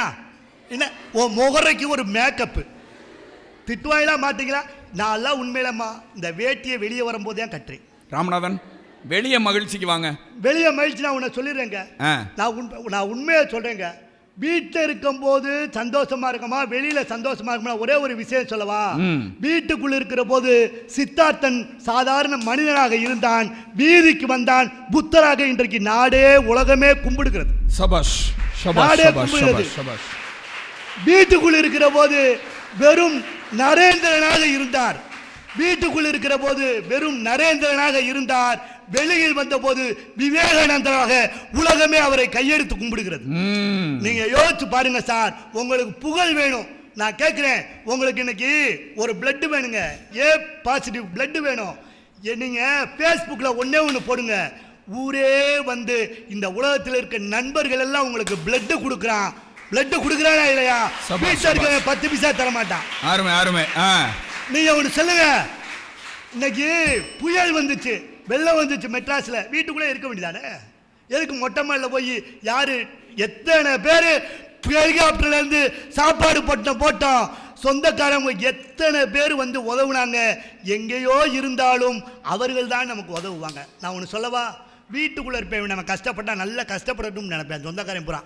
என்ன ஓ முகரைக்கு ஒரு மேக்கப்பு திட்டுவாங்களா மாட்டீங்களா? நான் எல்லாம் உண்மையிலம்மா இந்த வேட்டியை வெளியே வரும்போது தான் கட்டுறேன். ராமநாதன், வெளியே மகிழ்ச்சிக்கு வாங்க. வெளியே மகிழ்ச்சி நான் உன்னை சொல்லிடுறேங்க. நான் உண்மையை சொல்கிறேங்க. வீட்டில் இருக்கும்போது சந்தோஷமா இருக்கமா, வெளியில சந்தோஷமா இருக்குமா? ஒரே ஒரு விஷயம் சொல்லவா? வீட்டுக்குள்ள இருக்கிற போது சித்தார்த்தன் சாதாரண மனிதனாக இருந்தான், வீதிக்கு வந்தான் புத்தராக. இன்றைக்கு நாடே உலகமே கும்பிடுகிறது. சபாஷ் நாடே கும்பிடுகிறது. வீட்டுக்குள்ள இருக்கிற போது வெறும் நரேந்திரனாக இருந்தார். வீட்டுக்குள் இருக்கிற போது வெறும் நரேந்திரனாக இருந்தார். வெளியில் வந்த போது விவேகானந்தராக உலகமே அவரை கையெடுத்து கும்பிடுகிறது. நீங்க யோசிச்சு பாருங்க சார். உங்களுக்கு புகழ் வேணும், நான் கேட்கிறேன். உங்களுக்கு இன்னைக்கு ஒரு பிளட் வேணுங்க, ஏ பாசிட்டிவ் பிளட் வேணும். நீங்க பேஸ்புக்ல ஒண்ணு போடுங்க, ஊரே வந்து இந்த உலகத்தில் இருக்க நண்பர்கள் எல்லாம் உங்களுக்கு பிளட் கொடுக்குறான். பிளட் கொடுக்குறானா இல்லையா? வீட்டில் இருக்க 10 பைசா தர மாட்டான். ஆறுமே ஆறுமே. நீங்க ஒன்று சொல்லுங்க. இன்னைக்கு புயல் வந்துச்சு, வெள்ளம் வந்துச்சு மெட்ராஸ்ல, வீட்டுக்குள்ளே இருக்க வேண்டியதானே? எதுக்கு மொட்டை மாடியில் போய் யாரு எத்தனை பேர் ஹெலிகாப்டர்ல இருந்து சாப்பாடு போட்டோம், சொந்தக்காரங்க எத்தனை பேர் வந்து உதவுனாங்க. எங்கேயோ இருந்தாலும் அவர்கள் தான் நமக்கு உதவுவாங்க. நான் ஒன்று சொல்லவா? வீட்டுக்குள்ளே இருப்பேன், நம்ம கஷ்டப்பட்டா நல்லா கஷ்டப்படணும்னு நினைப்பேன். சொந்தக்காரன் புறா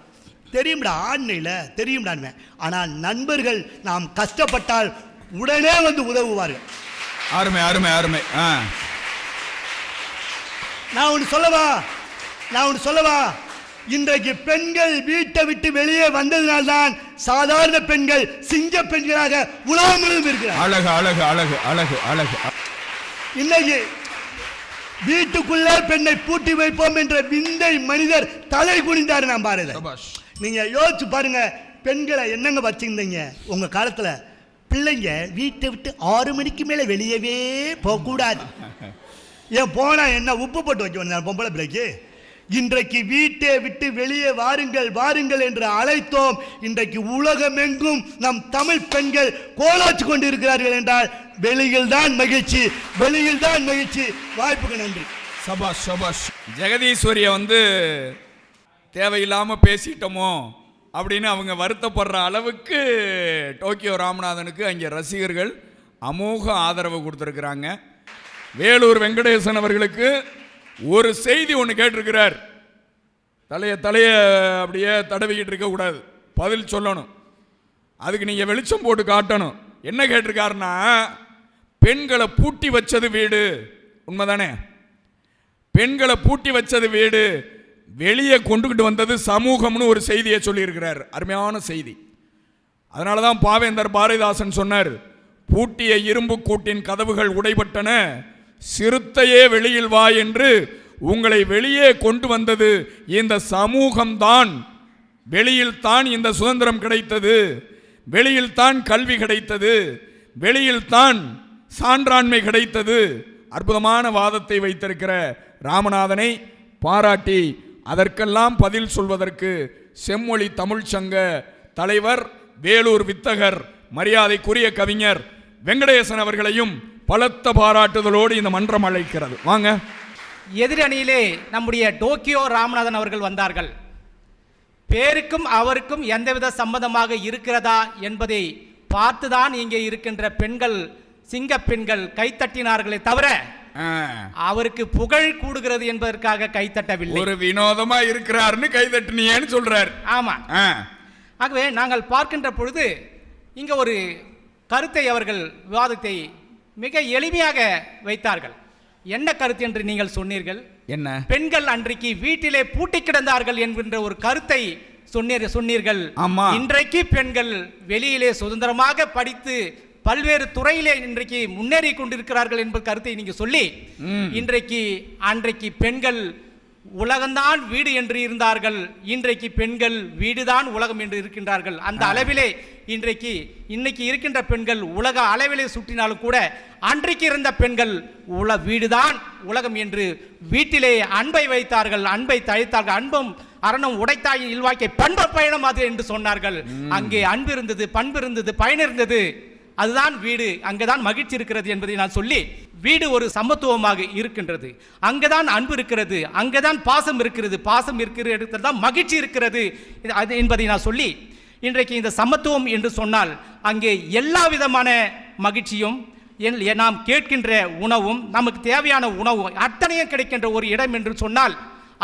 தெரியும்டா, ஆண்மையில் தெரியும்டான்னு. ஆனால் நண்பர்கள் நாம் கஷ்டப்பட்டால் உடனே வந்து உதவுவார்கள். அருமை அருமை அருமை. நான் ஒன்று சொல்லவா? இன்றைக்கு பெண்கள் வீட்டை விட்டு வெளியே வந்ததினால்தான் சாதாரண பெண்கள் சிங்க பெண்களாக உலகம் முழுவதும் இருக்கிறார். அழகு அழகு அழகு அழகு அழகு. இன்னைக்கு வீட்டுக்குள்ளே பெண்ணை பூட்டி வைப்போம் என்ற விந்தை மனிதர் தலை குனிந்தார். நான் பாருங்க, நீங்க யோசிச்சு பாருங்க. பெண்களை என்னங்க வச்சிருந்தீங்க உங்க காலத்துல? பிள்ளைங்க வீட்டை விட்டு 6 மணிக்கு மேல வெளியவே போகக்கூடாது. ஏன் போனா என்ன உப்பு போட்டு வைக்க வேண்டிய பொம்பளை பிள்ளைக்கு? இன்றைக்கு வீட்டை விட்டு வெளியே வாருங்கள் என்று அழைத்தோம். இன்றைக்கு உலகமெங்கும் நம் தமிழ் பெண்கள் கோலாச்சு கொண்டு இருக்கிறார்கள் என்றால் வெளியில் தான் மகிழ்ச்சி. வாய்ப்புக்கு நன்றி. சபாஷ் சபாஷ். ஜெகதீஸ்வரிய வந்து தேவையில்லாம பேசிட்டோமோ அப்படின்னு அவங்க வருத்தப்படுற அளவுக்கு டோக்கியோ ராமநாதனுக்கு அங்கே ரசிகர்கள் அமோக ஆதரவு கொடுத்துருக்குறாங்க. வேலூர் வெங்கடேசன் அவர்களுக்கு ஒரு செய்தி ஒன்று கேட்டிருக்கிறார். தலைய அப்படியே தடவிக்கிட்டு இருக்கக்கூடாது, பதில் சொல்லணும். அதுக்கு நீங்கள் வெளிச்சம் போட்டு காட்டணும். என்ன கேட்டிருக்காருன்னா, பெண்களை பூட்டி வச்சது வீடு, உண்மைதானே? பெண்களை பூட்டி வச்சது வீடு, வெளியே கொண்டுகிட்டு வந்தது சமூகம்னு ஒரு செய்தியை சொல்லியிருக்கிறார். அருமையான செய்தி. அதனால தான் பாவேந்தர் பாரதிதாசன் சொன்னார், பூட்டிய இரும்பு கூட்டின் கதவுகள் உடைபட்டன, சிறுத்தையே வெளியில் வா என்று உங்களை வெளியே கொண்டு வந்தது இந்த சமூகம்தான். வெளியில் தான் இந்த சுதந்திரம் கிடைத்தது, வெளியில் தான் கல்வி கிடைத்தது, வெளியில் தான் சான்றாண்மை கிடைத்தது. அற்புதமான வாதத்தை வைத்திருக்கிற ராமநாதனை பாராட்டி அதற்கெல்லாம் பதில் சொல்வதற்கு செம்மொழி தமிழ்ச்சங்க தலைவர், வேலூர் வித்தகர், மரியாதைக்குரிய கவிஞர் வெங்கடேசன் அவர்களையும் பலத்த பாராட்டுதலோடு இந்த மன்றம் அழைக்கிறது. வாங்க. எதிரணியிலே நம்முடைய டோக்கியோ ராமநாதன் அவர்கள் வந்தார்கள். பேருக்கும் அவருக்கும் எந்தவித சம்பந்தமாக இருக்கிறதா என்பதை பார்த்துதான் இங்கே இருக்கின்ற பெண்கள், சிங்க பெண்கள் கைத்தட்டினார்களே தவிர அவருக்கு புகழ் கூடுகிறது என்பதற்காக கைத்தட்டவில்லை. ஒரு வினோதமா இருக்கிறாருன்னு கைதட்டினியேன்னு சொல்றாரு. ஆமா. ஆகவே நாங்கள் பார்க்கின்ற பொழுது இங்க ஒரு கருத்தை அவர்கள் விவாதத்தை மிக எளிமையாக வைத்தார்கள். என்ன கருத்து என்று நீங்கள் சொன்னீர்கள்? என்ன? பெண்கள் அன்றைக்கு வீட்டிலே பூட்டி கிடந்தார்கள் என்கின்ற ஒரு கருத்தை சொன்னீர்கள். ஆமா. இன்றைக்கு பெண்கள் வெளியிலே சுதந்திரமாக படித்து பல்வேறு துறையிலே இன்றைக்கு முன்னேறி கொண்டிருக்கிறார்கள் என்பது கருத்தை நீங்க சொல்லி அன்றைக்கு பெண்கள் உலகம்தான் வீடு என்று இருந்தார்கள், இன்றைக்கு பெண்கள் வீடுதான் உலகம் என்று இருக்கின்றார்கள். அந்த அளவிலே இன்னைக்கு இருக்கின்ற பெண்கள் உலக அளவிலே சுற்றினாலும் கூட அன்றைக்கு இருந்த பெண்கள் வீடுதான் உலகம் என்று வீட்டிலே அன்பை வைத்தார்கள், அன்பை தழைத்தார்கள். அன்பும் அரணம் உடைத்தாயின் இல்வாய்க்கை பண்பு பயணம் அது என்று சொன்னார்கள். அங்கே அன்பு இருந்தது, பண்பு இருந்தது, பயன் இருந்தது. அதுதான் வீடு, அங்கதான் மகிழ்ச்சி இருக்கிறது என்பதை நான் சொல்லி, வீடு ஒரு சமத்துவமாக இருக்கின்றது, அங்கதான் அன்பு இருக்கிறது, அங்கதான் பாசம் இருக்கிறது, பாசம் இருக்கிற இடத்துல தான் மகிழ்ச்சி இருக்கிறது என்பதை நான் சொல்லி, இன்றைக்கு இந்த சமத்துவம் என்று சொன்னால் அங்கே எல்லா விதமான மகிழ்ச்சியும் நாம் கேட்கின்ற உணவும் நமக்கு தேவையான உணவு அத்தனையும் கிடைக்கின்ற ஒரு இடம் என்று சொன்னால்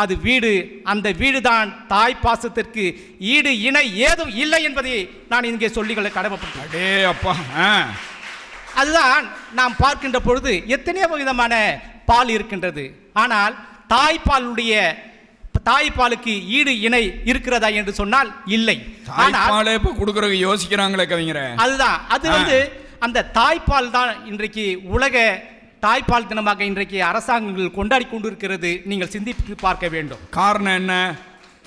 அது வீடு. அந்த வீடுதான் தாய் பாசத்திற்கு ஈடு இணை ஏதும் இல்லை என்பதை நான் இங்கே சொல்லிக்கொள்ள கடமைப்பட்டேன். அதுதான் நாம் பார்க்கின்ற பொழுது எத்தனையோ விதமான பால் இருக்கின்றது. ஆனால் தாய்ப்பாலுக்கு ஈடு இணை இருக்கிறதா என்று சொன்னால் இல்லை. யோசிக்கிறாங்களே கவிஞரே, அதுதான் அது அந்த தாய்ப்பால் தான் இன்றைக்கு உலக தாய்ப்பால் தினமாக இன்றைக்கு அரசாங்கங்கள் கொண்டாடி கொண்டிருக்கிறது. நீங்கள் சிந்தித்து பார்க்க வேண்டும். காரணம் என்ன?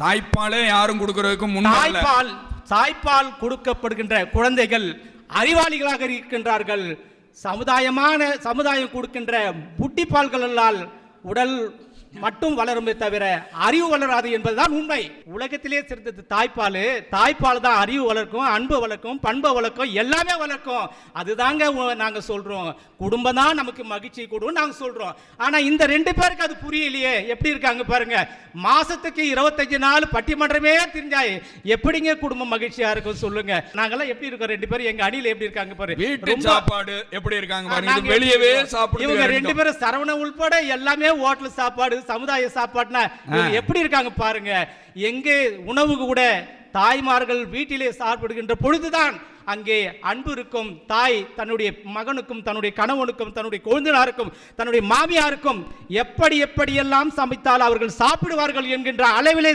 தாய்ப்பாலே யாரும் கொடுக்கிறதுக்கு தாய்ப்பால் கொடுக்கப்படுகின்ற குழந்தைகள் அறிவாளிகளாக இருக்கின்றார்கள். சமுதாயம் கொடுக்கின்ற புட்டி பால்களால் உடல் மட்டும் வளருமே தவிர அறிவு வளராது என்பதுதான் உண்மை. உலகத்திலே சிறந்தது தாய்ப்பால் தான் அறிவு வளர்க்கும், அன்பு வளர்க்கும், பண்பை வளர்க்கும், எல்லாமே வளர்க்கும். அதுதாங்க நாங்க சொல்றோம். குடும்பம் தான் நமக்கு மகிழ்ச்சி கொடுக்கும் நாங்க சொல்றோம். ஆனா இந்த ரெண்டு பேருக்கு அது புரியலையே. எப்படி இருக்காங்க பாருங்க. மாசத்துக்கு 25 நாள் பட்டிமன்றமே தெரிஞ்சாய் எப்படிங்க குடும்பம் மகிழ்ச்சியா இருக்கும் சொல்லுங்க. நாங்கெல்லாம் எப்படி இருக்கோம்? ரெண்டு பேரும் எங்க அணியில எப்படி இருக்காங்க பாருங்க. வீட்டு சாப்பாடு எப்படி இருக்காங்க பாருங்க. வெளியவே சாப்பிடுறாங்க. இவங்க ரெண்டு பேரும் சரவண உள்பட எல்லாமே ஹோட்டல் சாப்பாடு, சமுதாய சாப்பாடுனா எப்படி இருக்காங்க பாருங்க. எங்கே உணவு கூட தாய்மார்கள் வீட்டிலே சாப்பிடுகின்ற பொழுதுதான் அங்கே அன்பு இருக்கும். தாய் தன்னுடைய மகனுக்கும், தன்னுடைய கணவனுக்கும், தன்னுடைய குழந்தையாருக்கும், தன்னுடைய மாமியாருக்கும் எப்படியெல்லாம் சமைத்தால் அவர்கள் சாப்பிடுவார்கள் என்கின்ற அளவிலே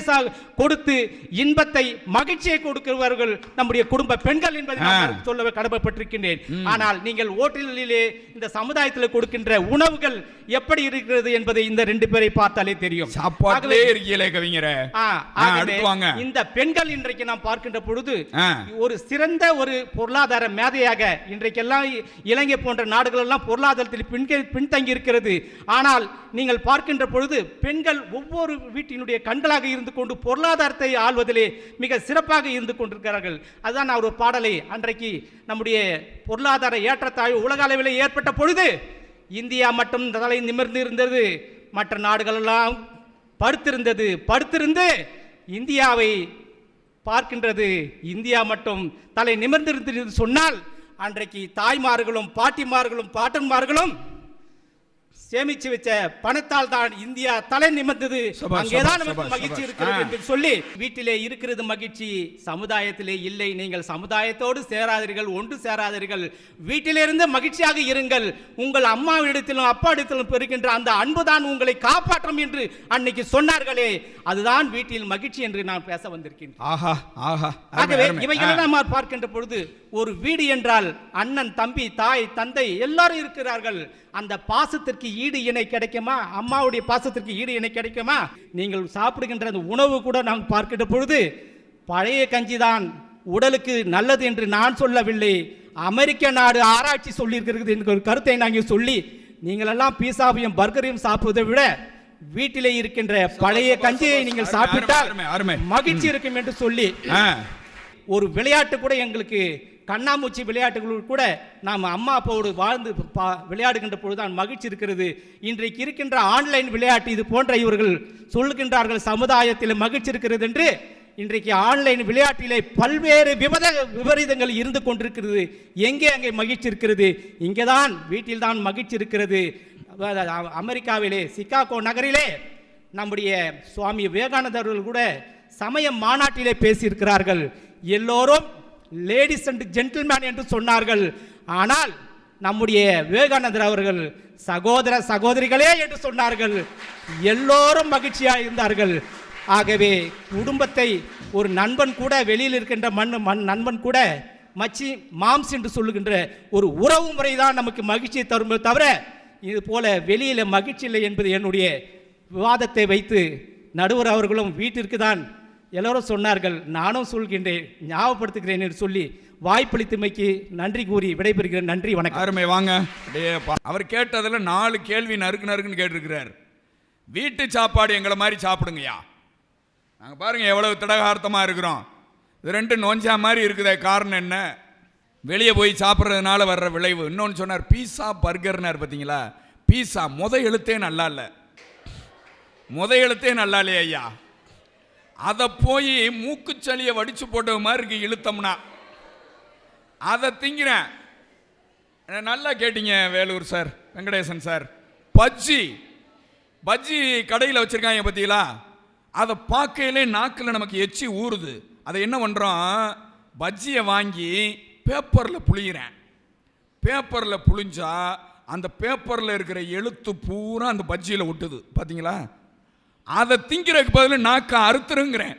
கொடுத்து இன்பத்தை, மகிழ்ச்சியை கொடுக்கிறவர்கள் நம்முடைய குடும்ப பெண்கள் என்பதை நான் சொல்ல கடமைப்பட்டிருக்கின்றேன். ஆனால் நீங்கள் ஓட்டலிலே இந்த சமுதாயத்தில் கொடுக்கின்ற உணவுகள் எப்படி இருக்கிறது என்பதை இந்த ரெண்டு பேரை பார்த்தாலே தெரியும். இந்த பெண்கள் இன்றைக்கு நாம் பார்க்கின்ற பொழுது ஒரு சிறந்த ஒரு பொருளாதார மேதையாக இன்றைக்கெல்லாம் இலங்கை போன்ற நாடுகள் எல்லாம் பொருளாதாரத்தில் பின்தங்கி இருக்கிறது. ஆனால் நீங்கள் பார்க்கின்ற பொழுது பெண்கள் ஒவ்வொரு வீட்டினுடைய கண்களாக இருந்து கொண்டு பொருளாதாரத்தை ஆள்வதிலே மிக சிறப்பாக இருந்து கொண்டிருக்கிறார்கள். அதுதான் நான் ஒரு பாடலை அன்றைக்கு நம்முடைய பொருளாதார ஏற்றத்தாழ்வு உலக அளவில் ஏற்பட்ட பொழுது இந்தியா மட்டும் தலை நிமிர்ந்து இருந்தது, மற்ற நாடுகள் எல்லாம் படுத்திருந்து இந்தியாவை பார்க்கின்றது. இந்தியா மட்டும் தலை நிமிர்ந்திருந்து சொன்னால் அன்றைக்கு தாய்மார்களும் பாட்டிமார்களும் பாட்டன்மார்களும் சேமிச்சு வச்ச பணத்தால் தான் இந்தியா தலை நிமிர்ந்தது. அங்கேதான் நமக்கு மகிழ்ச்சி இருக்கிறது என்று சொல்லி வீட்டிலே இருக்கிறது மகிழ்ச்சி, சமுதாயத்திலே இல்லை. நீங்கள் சமுதாயத்தோடு சேராதீர்கள், ஒன்று சேராதீர்கள், வீட்டிலிருந்து மகிழ்ச்சியாக இருங்கள். உங்கள் அம்மாவிடத்திலும் அப்பாவிடத்திலும் பெறுகின்ற அந்த அன்புதான் உங்களை காப்பாற்றும் என்று அன்னைக்கு சொன்னார்களே, அதுதான் வீட்டில் மகிழ்ச்சி என்று நான் பேச வந்திருக்கேன். ஆகவே இவைகளெல்லாம் பார்க்கின்ற பொழுது ஒரு வீடு என்றால் அண்ணன், தம்பி, தாய், தந்தை எல்லாரும் இருக்கிறார்கள். அந்த பாசத்திற்கு ஈடு இணை கிடைக்குமா? அம்மாவுடைய பாசத்திற்கு ஈடு இணை கிடைக்குமா? நீங்கள் சாப்பிடுகின்ற அந்த உணவு கூட நாம் பார்க்கின்ற பொழுது பழைய கஞ்சி தான் உடலுக்கு நல்லது என்று நான் சொல்லவில்லை, அமெரிக்க நாடு ஆராய்ச்சி சொல்லியிருக்கிறது என்கிற ஒரு கருத்தை நாங்கள் சொல்லி, நீங்களெல்லாம் பீஸாவையும் பர்கரையும் சாப்பிடுவதை விட வீட்டிலே இருக்கின்ற பழைய கஞ்சியை நீங்கள் சாப்பிட்டால் மகிழ்ச்சி இருக்கும் என்று சொல்லி, ஒரு விளையாட்டு கூட எங்களுக்கு கண்ணாமூச்சி விளையாட்டுகள் கூட நாம் அம்மா அப்பாவோடு வாழ்ந்து விளையாடுகின்ற பொழுதுதான் மகிழ்ச்சி இருக்கிறது. இன்றைக்கு இருக்கின்ற ஆன்லைன் விளையாட்டு இது போன்ற இவர்கள் சொல்லுகின்றார்கள் சமுதாயத்தில் மகிழ்ச்சி இருக்கிறது என்று. இன்றைக்கு ஆன்லைன் விளையாட்டிலே பல்வேறு விபரீதங்கள் இருந்து கொண்டிருக்கிறது. எங்கே அங்கே மகிழ்ச்சி இருக்கிறது? இங்கேதான் வீட்டில் தான் மகிழ்ச்சி இருக்கிறது. அமெரிக்காவிலே சிகாகோ நகரிலே நம்முடைய சுவாமி விவேகானந்தர் அவர்கள் கூட சமய மாநாட்டிலே பேசியிருக்கிறார்கள். எல்லோரும் லேடிஸ் அண்ட் ஜென்டில்மேன் என்று சொன்னார்கள். ஆனால் நம்முடைய விவேகானந்தர் அவர்கள் சகோதர சகோதரிகளே என்று சொன்னார்கள். எல்லோரும் மகிழ்ச்சியாக இருந்தார்கள். ஆகவே குடும்பத்தை ஒரு நண்பன் கூட, வெளியில் இருக்கின்ற நண்பன் கூட மச்சி மாம்ஸ் என்று சொல்லுகின்ற ஒரு உறவு முறை தான் நமக்கு மகிழ்ச்சியை தரும் தவிர இது போல வெளியில் மகிழ்ச்சி இல்லை என்பது என்னுடைய விவாதத்தை வைத்து நடுவர் அவர்களும் வீட்டிற்கு தான் எல்லோரும் சொன்னார்கள். நானும் சொல்கின்றேன், ஞாபகப்படுத்துகிறேன் என்று சொல்லி வாய்ப்பளித்தமைக்கு நன்றி கூறி விடைபெறுகிறேன். நன்றி, வணக்கம். அருமை, வாங்க. அவர் கேட்டதில் 4 கேள்வி நறுக்குன்னு கேட்டிருக்கிறார். வீட்டு சாப்பாடு எங்களை மாதிரி சாப்பிடுங்கய்யா. நாங்கள் பாருங்கள் எவ்வளவு திடகார்த்தமாக இருக்கிறோம். இது 2 நோஞ்சா மாதிரி இருக்குதே, காரணம் என்ன? வெளியே போய் சாப்பிட்றதுனால வர்ற விளைவு. இன்னொன்று சொன்னார், பீஸா பர்கர்னார். பார்த்தீங்களா, பீஸா எழுத்தே நல்லா இல்லை, எழுத்தே நல்லா இல்லையா ஐயா. அதை போய் மூக்குச்சளியை வடித்து போட்ட மாதிரி இருக்கு இழுத்தம்னா, அதை திங்கிறேன். நல்லா கேட்டீங்க வேலூர் சார், வெங்கடேசன் சார். பஜ்ஜி கடையில் வச்சுருக்காங்க பார்த்தீங்களா, அதை பார்க்கையிலே நாக்கில் நமக்கு எச்சி ஊறுது. அதை என்ன பண்ணுறோம், பஜ்ஜியை வாங்கி பேப்பரில் புளிகிறேன். பேப்பரில் புளிஞ்சா அந்த பேப்பரில் இருக்கிற எழுத்து பூரா அந்த பஜ்ஜியில் ஒட்டுது பார்த்தீங்களா. அதை திங்கிறதுக்கு பதில் நாக்கை அறுத்துருங்கிறேன்.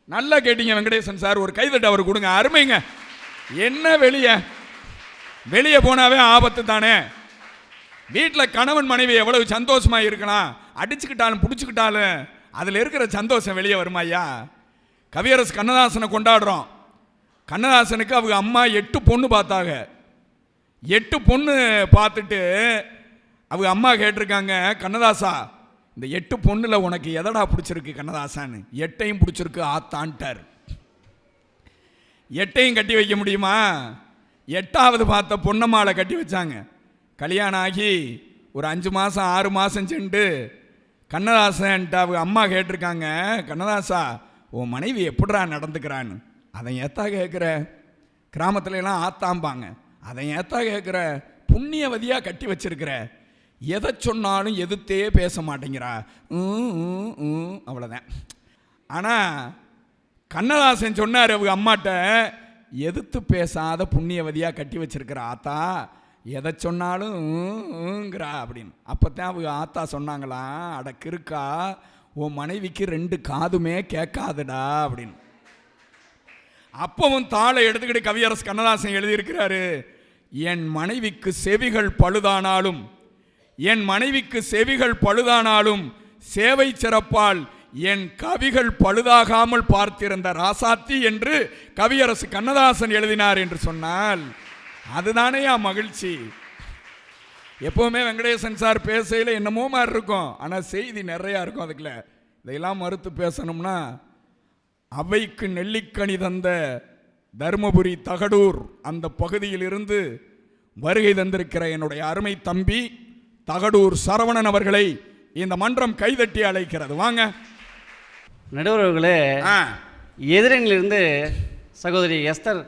நல்லா கேட்டீங்க வெங்கடேசன் சார், ஒரு கைதட்டு அவர் கொடுங்க. அருமைங்க. என்ன வெளியே போனாவே ஆபத்து தானே. வீட்டில் கணவன் மனைவி எவ்வளவு சந்தோஷமாக இருக்கலாம், அடிச்சுக்கிட்டாலும் பிடிச்சிக்கிட்டாலும் அதில் இருக்கிற சந்தோஷம் வெளியே வருமா ஐயா. கவியரசு கண்ணதாசனை கொண்டாடுறோம். கண்ணதாசனுக்கு அவங்க அம்மா 8 பொண்ணு பார்த்தாங்க. 8 பொண்ணு பார்த்துட்டு அவங்க அம்மா கேட்டிருக்காங்க, கண்ணதாசா இந்த 8 பொண்ணுல உனக்கு எதடா பிடிச்சிருக்கு கண்ணதாசான்னு. 8ஐயும் பிடிச்சிருக்கு ஆத்தான்ட்டார். 8ஐயும் கட்டி வைக்க முடியுமா? 8ஆவது பார்த்த பொன்னம்மாளை கட்டி வச்சாங்க. கல்யாணம் ஆகி ஒரு 5 மாதம் 6 மாதம் சென்று கண்ணதாசன்ட்டு அவங்க அம்மா கேட்டிருக்காங்க, கண்ணதாசா உன் மனைவி எப்படிடா நடந்துக்கிறான்னு. அதை ஏத்தா கேட்குற, கிராமத்துல எல்லாம் ஆத்தாம்பாங்க, அதை ஏத்தா கேட்குற, புண்ணியவதியாக கட்டி வச்சிருக்கிற, எதை சொன்னாலும் எதிர்த்தே பேச மாட்டேங்கிறா, அவ்வளோதான். ஆனால் கண்ணதாசன் சொன்னார் அவங்க அம்மாட்ட, எதிர்த்து பேசாத புண்ணியவதியாக கட்டி வச்சிருக்கிற ஆத்தா எதை சொன்னாலும்ங்கிறா அப்படின்னு. அப்போ தான் அவங்க ஆத்தா சொன்னாங்களாம், அடக்கு இருக்கா உன் மனைவிக்கு 2 காதுமே கேட்காதுடா அப்படின்னு. அப்பவும் தாளை எடுத்துக்கிட்டு கவியரசு கண்ணதாசன் எழுதியிருக்கிறாரு, என் மனைவிக்கு செவிகள் பழுதானாலும், என் மனைவிக்கு செவிகள் பழுதானாலும் சேவை சிறப்பால் என் கவிகள் பழுதாகாமல் பார்த்திருந்த ராசாத்தி என்று கவியரசு கண்ணதாசன் எழுதினார் என்று சொன்னால் அதுதானேயா மகிழ்ச்சி. எப்பவுமே வெங்கடேசன் சார் பேசையில் என்னமோ மாதிரி இருக்கும், ஆனால் செய்தி நிறையா இருக்கும். அதுக்குள்ள இதையெல்லாம் மறுத்து பேசணும்னா, அவைக்கு நெல்லிக்கனி தந்த தருமபுரி தகடூர் அந்த பகுதியிலிருந்து வருகை தந்திருக்கிற என்னுடைய அருமை தம்பி தகடூர் சரவணன் அவர்களை இந்த மன்றம் கைதட்டி அழைக்கிறது. வாங்க. நடுவர்களே, எதிரணிலிருந்து சகோதரி எஸ்தர்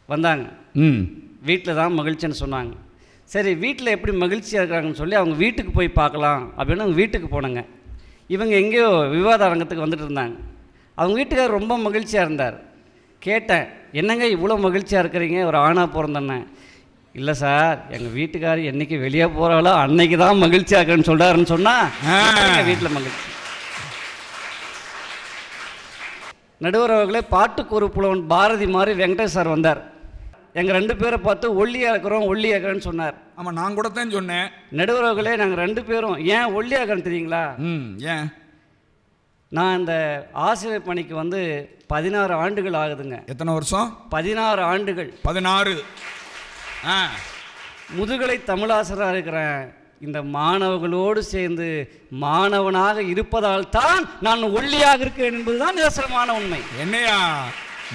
வந்தாங்க. வீட்டில் தான் மகிழ்ச்சின்னு சொன்னாங்க. சரி, வீட்டில் எப்படி மகிழ்ச்சியாக இருக்கிறாங்கன்னு சொல்லி அவங்க வீட்டுக்கு போய் பார்க்கலாம் அப்படின்னு அவங்க வீட்டுக்கு போனாங்க. இவங்க எங்கேயோ விவாத அரங்கத்துக்கு வந்துட்டு இருந்தாங்க. அவங்க வீட்டுக்காரர் ரொம்ப மகிழ்ச்சியாக இருந்தார். கேட்டேன், என்னங்க இவ்வளோ மகிழ்ச்சியாக இருக்கிறீங்க, ஒரு ஆணாக பிறந்தேன்னே. இல்லை சார், எங்கள் வீட்டுக்காரர் என்றைக்கு வெளியே போகிறாலோ அன்னைக்கு தான் மகிழ்ச்சியாக இருக்கிறேன்னு சொல்கிறாருன்னு சொன்னால் வீட்டில் மகிழ்ச்சி. நடுவர் அவர்களே, பாட்டுக்கு ஒரு புலவன் பாரதி மாதிரி வெங்கடேஷ் சார் வந்தார். எங்கள் 2 பேரை பார்த்து ஒல்லியாக இருக்கிறோம் ஒல்லியாக இருக்கிறேன்னு சொன்னார். ஆமாம், நான் கூட தான் சொன்னேன். நடுவர் அவர்களே, நாங்கள் 2 பேரும் ஏன் ஒல்லியாக இருக்கிறேன்னு தெரியுங்களா? ஏன்? நான் இந்த ஆசிரியர் பணிக்கு வந்து 16 ஆண்டுகள் ஆகுதுங்க. எத்தனை வருஷம்? 16 ஆண்டுகள். 16. முதுகலை தமிழாசிரியராக இருக்கிறேன். இந்த மாணவர்களோடு சேர்ந்து மாணவனாக இருப்பதால் தான் நான் ஒல்லியாக இருக்கிறேன் என்பதுதான் நிதர்சனமான உண்மை. என்னையா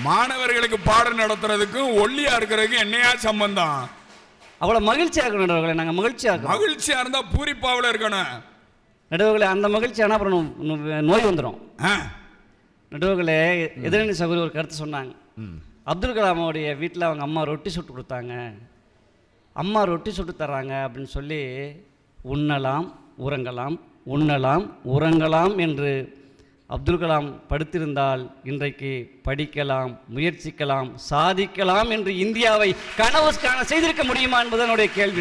மாணவர்களுக்கு பாடம் நடத்துறதுக்கும் ஒல்லியா இருக்கிறதுக்கும் என்னையா சம்பந்தம்? அவ்வளோ மகிழ்ச்சியாக இருக்கணும் நடுவர்களே. நாங்கள் மகிழ்ச்சியாக இருந்தா பூரிப்பாவில் இருக்கணும் நடுவர்களே. அந்த மகிழ்ச்சி ஆனால் அப்புறம் நோய் வந்துடும் நடுவர்களே. எதிரணி சகோதரி ஒரு கருத்து சொன்னாங்க. அப்துல் கலாமுடைய வீட்டில் அவங்க அம்மா ரொட்டி சுட்டு கொடுத்தாங்க, அம்மா ரொட்டி சுட்டு தர்றாங்க அப்படின்னு சொல்லி உண்ணலாம் உறங்கலாம் உண்ணலாம் உறங்கலாம் என்று அப்துல் கலாம் படுத்திருந்தால் இன்றைக்கு படிக்கலாம், முயற்சிக்கலாம், சாதிக்கலாம் என்று இந்தியாவை கனவு காண செய்திருக்க முடியுமா என்பது என்னுடைய கேள்வி.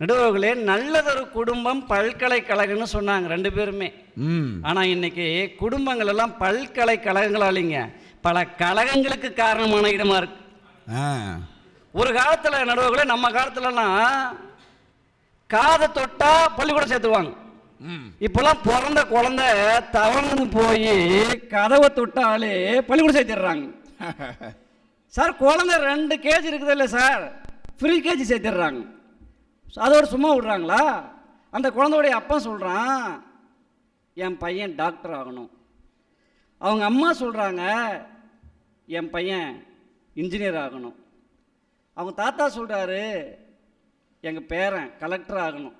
நடுவர்களே, நல்லதொரு குடும்பம் பல்கலைக்கழகம்னு சொன்னாங்க 2 பேருமே. ஆனால் இன்னைக்கு குடும்பங்கள் எல்லாம் பல்கலைக்கழகங்களாலிங்க பல கழகங்களுக்கு காரணமான இடமா இருக்கு. ஒரு காலத்தில் நடுவர்களே, நம்ம காலத்துலலாம் காதை தொட்டா பள்ளிக்கூடம் சேர்த்துவாங்க. இப்பெல்லாம் பிறந்த குழந்தை தவழ்ந்து போய் கதவை தொட்டாலே பள்ளிக்கூடம் சேர்த்திடுறாங்க. சார், குழந்தை 2 கேஜி இருக்குது இல்லை சார், ஃப்ரீ கேஜி சேர்த்திடுறாங்க. அதோட சும்மா விடுறாங்களா? அந்த குழந்தையோடைய அப்பா சொல்கிறான், என் பையன் டாக்டர் ஆகணும். அவங்க அம்மா சொல்கிறாங்க, என் பையன் இன்ஜினியர் ஆகணும். அவங்க தாத்தா சொல்கிறாரு, எங்கள் பேரன் கலெக்டர் ஆகணும்.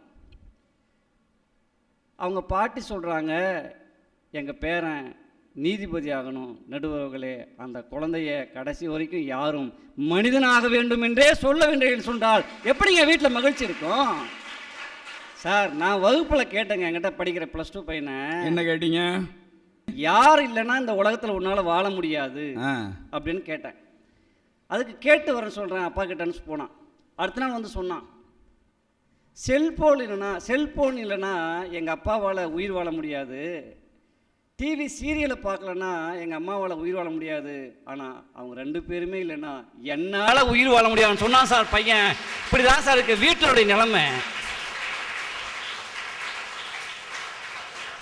அவங்க பாட்டி சொல்கிறாங்க, எங்கள் பேரன் நீதிபதி ஆகணும். நடுவர்களே, அந்த குழந்தைய கடைசி வரைக்கும் யாரும் மனிதனாக வேண்டும் என்றே சொல்ல வேண்டும் சொன்னால் எப்படிங்க வீட்டில் மகிழ்ச்சி இருக்கும்? சார், நான் வகுப்பில் கேட்டேங்க, என்கிட்ட படிக்கிற +2 பையனை. என்ன கேட்டீங்க? யார் இல்லைன்னா இந்த உலகத்தில் உன்னால் வாழ முடியாது அப்படின்னு கேட்டேன். அதுக்கு கேட்டு வரேன்னு சொல்கிறேன், அப்பா கிட்டன்னு போனான். அடுத்த நாள் வந்து சொன்னான், செல்போன் இல்லைன்னா எங்கள் அப்பாவால் உயிர் வாழ முடியாது, டிவி சீரியலை பார்க்கலன்னா எங்கள் அம்மாவால் உயிர் வாழ முடியாது, ஆனால் அவங்க 2 பேருமே இல்லைன்னா என்னால் உயிர் வாழ முடியாதுன்னு சொன்னான் சார் பையன். இப்படி தான் சார் இருக்குது வீட்டினுடைய நிலைமை.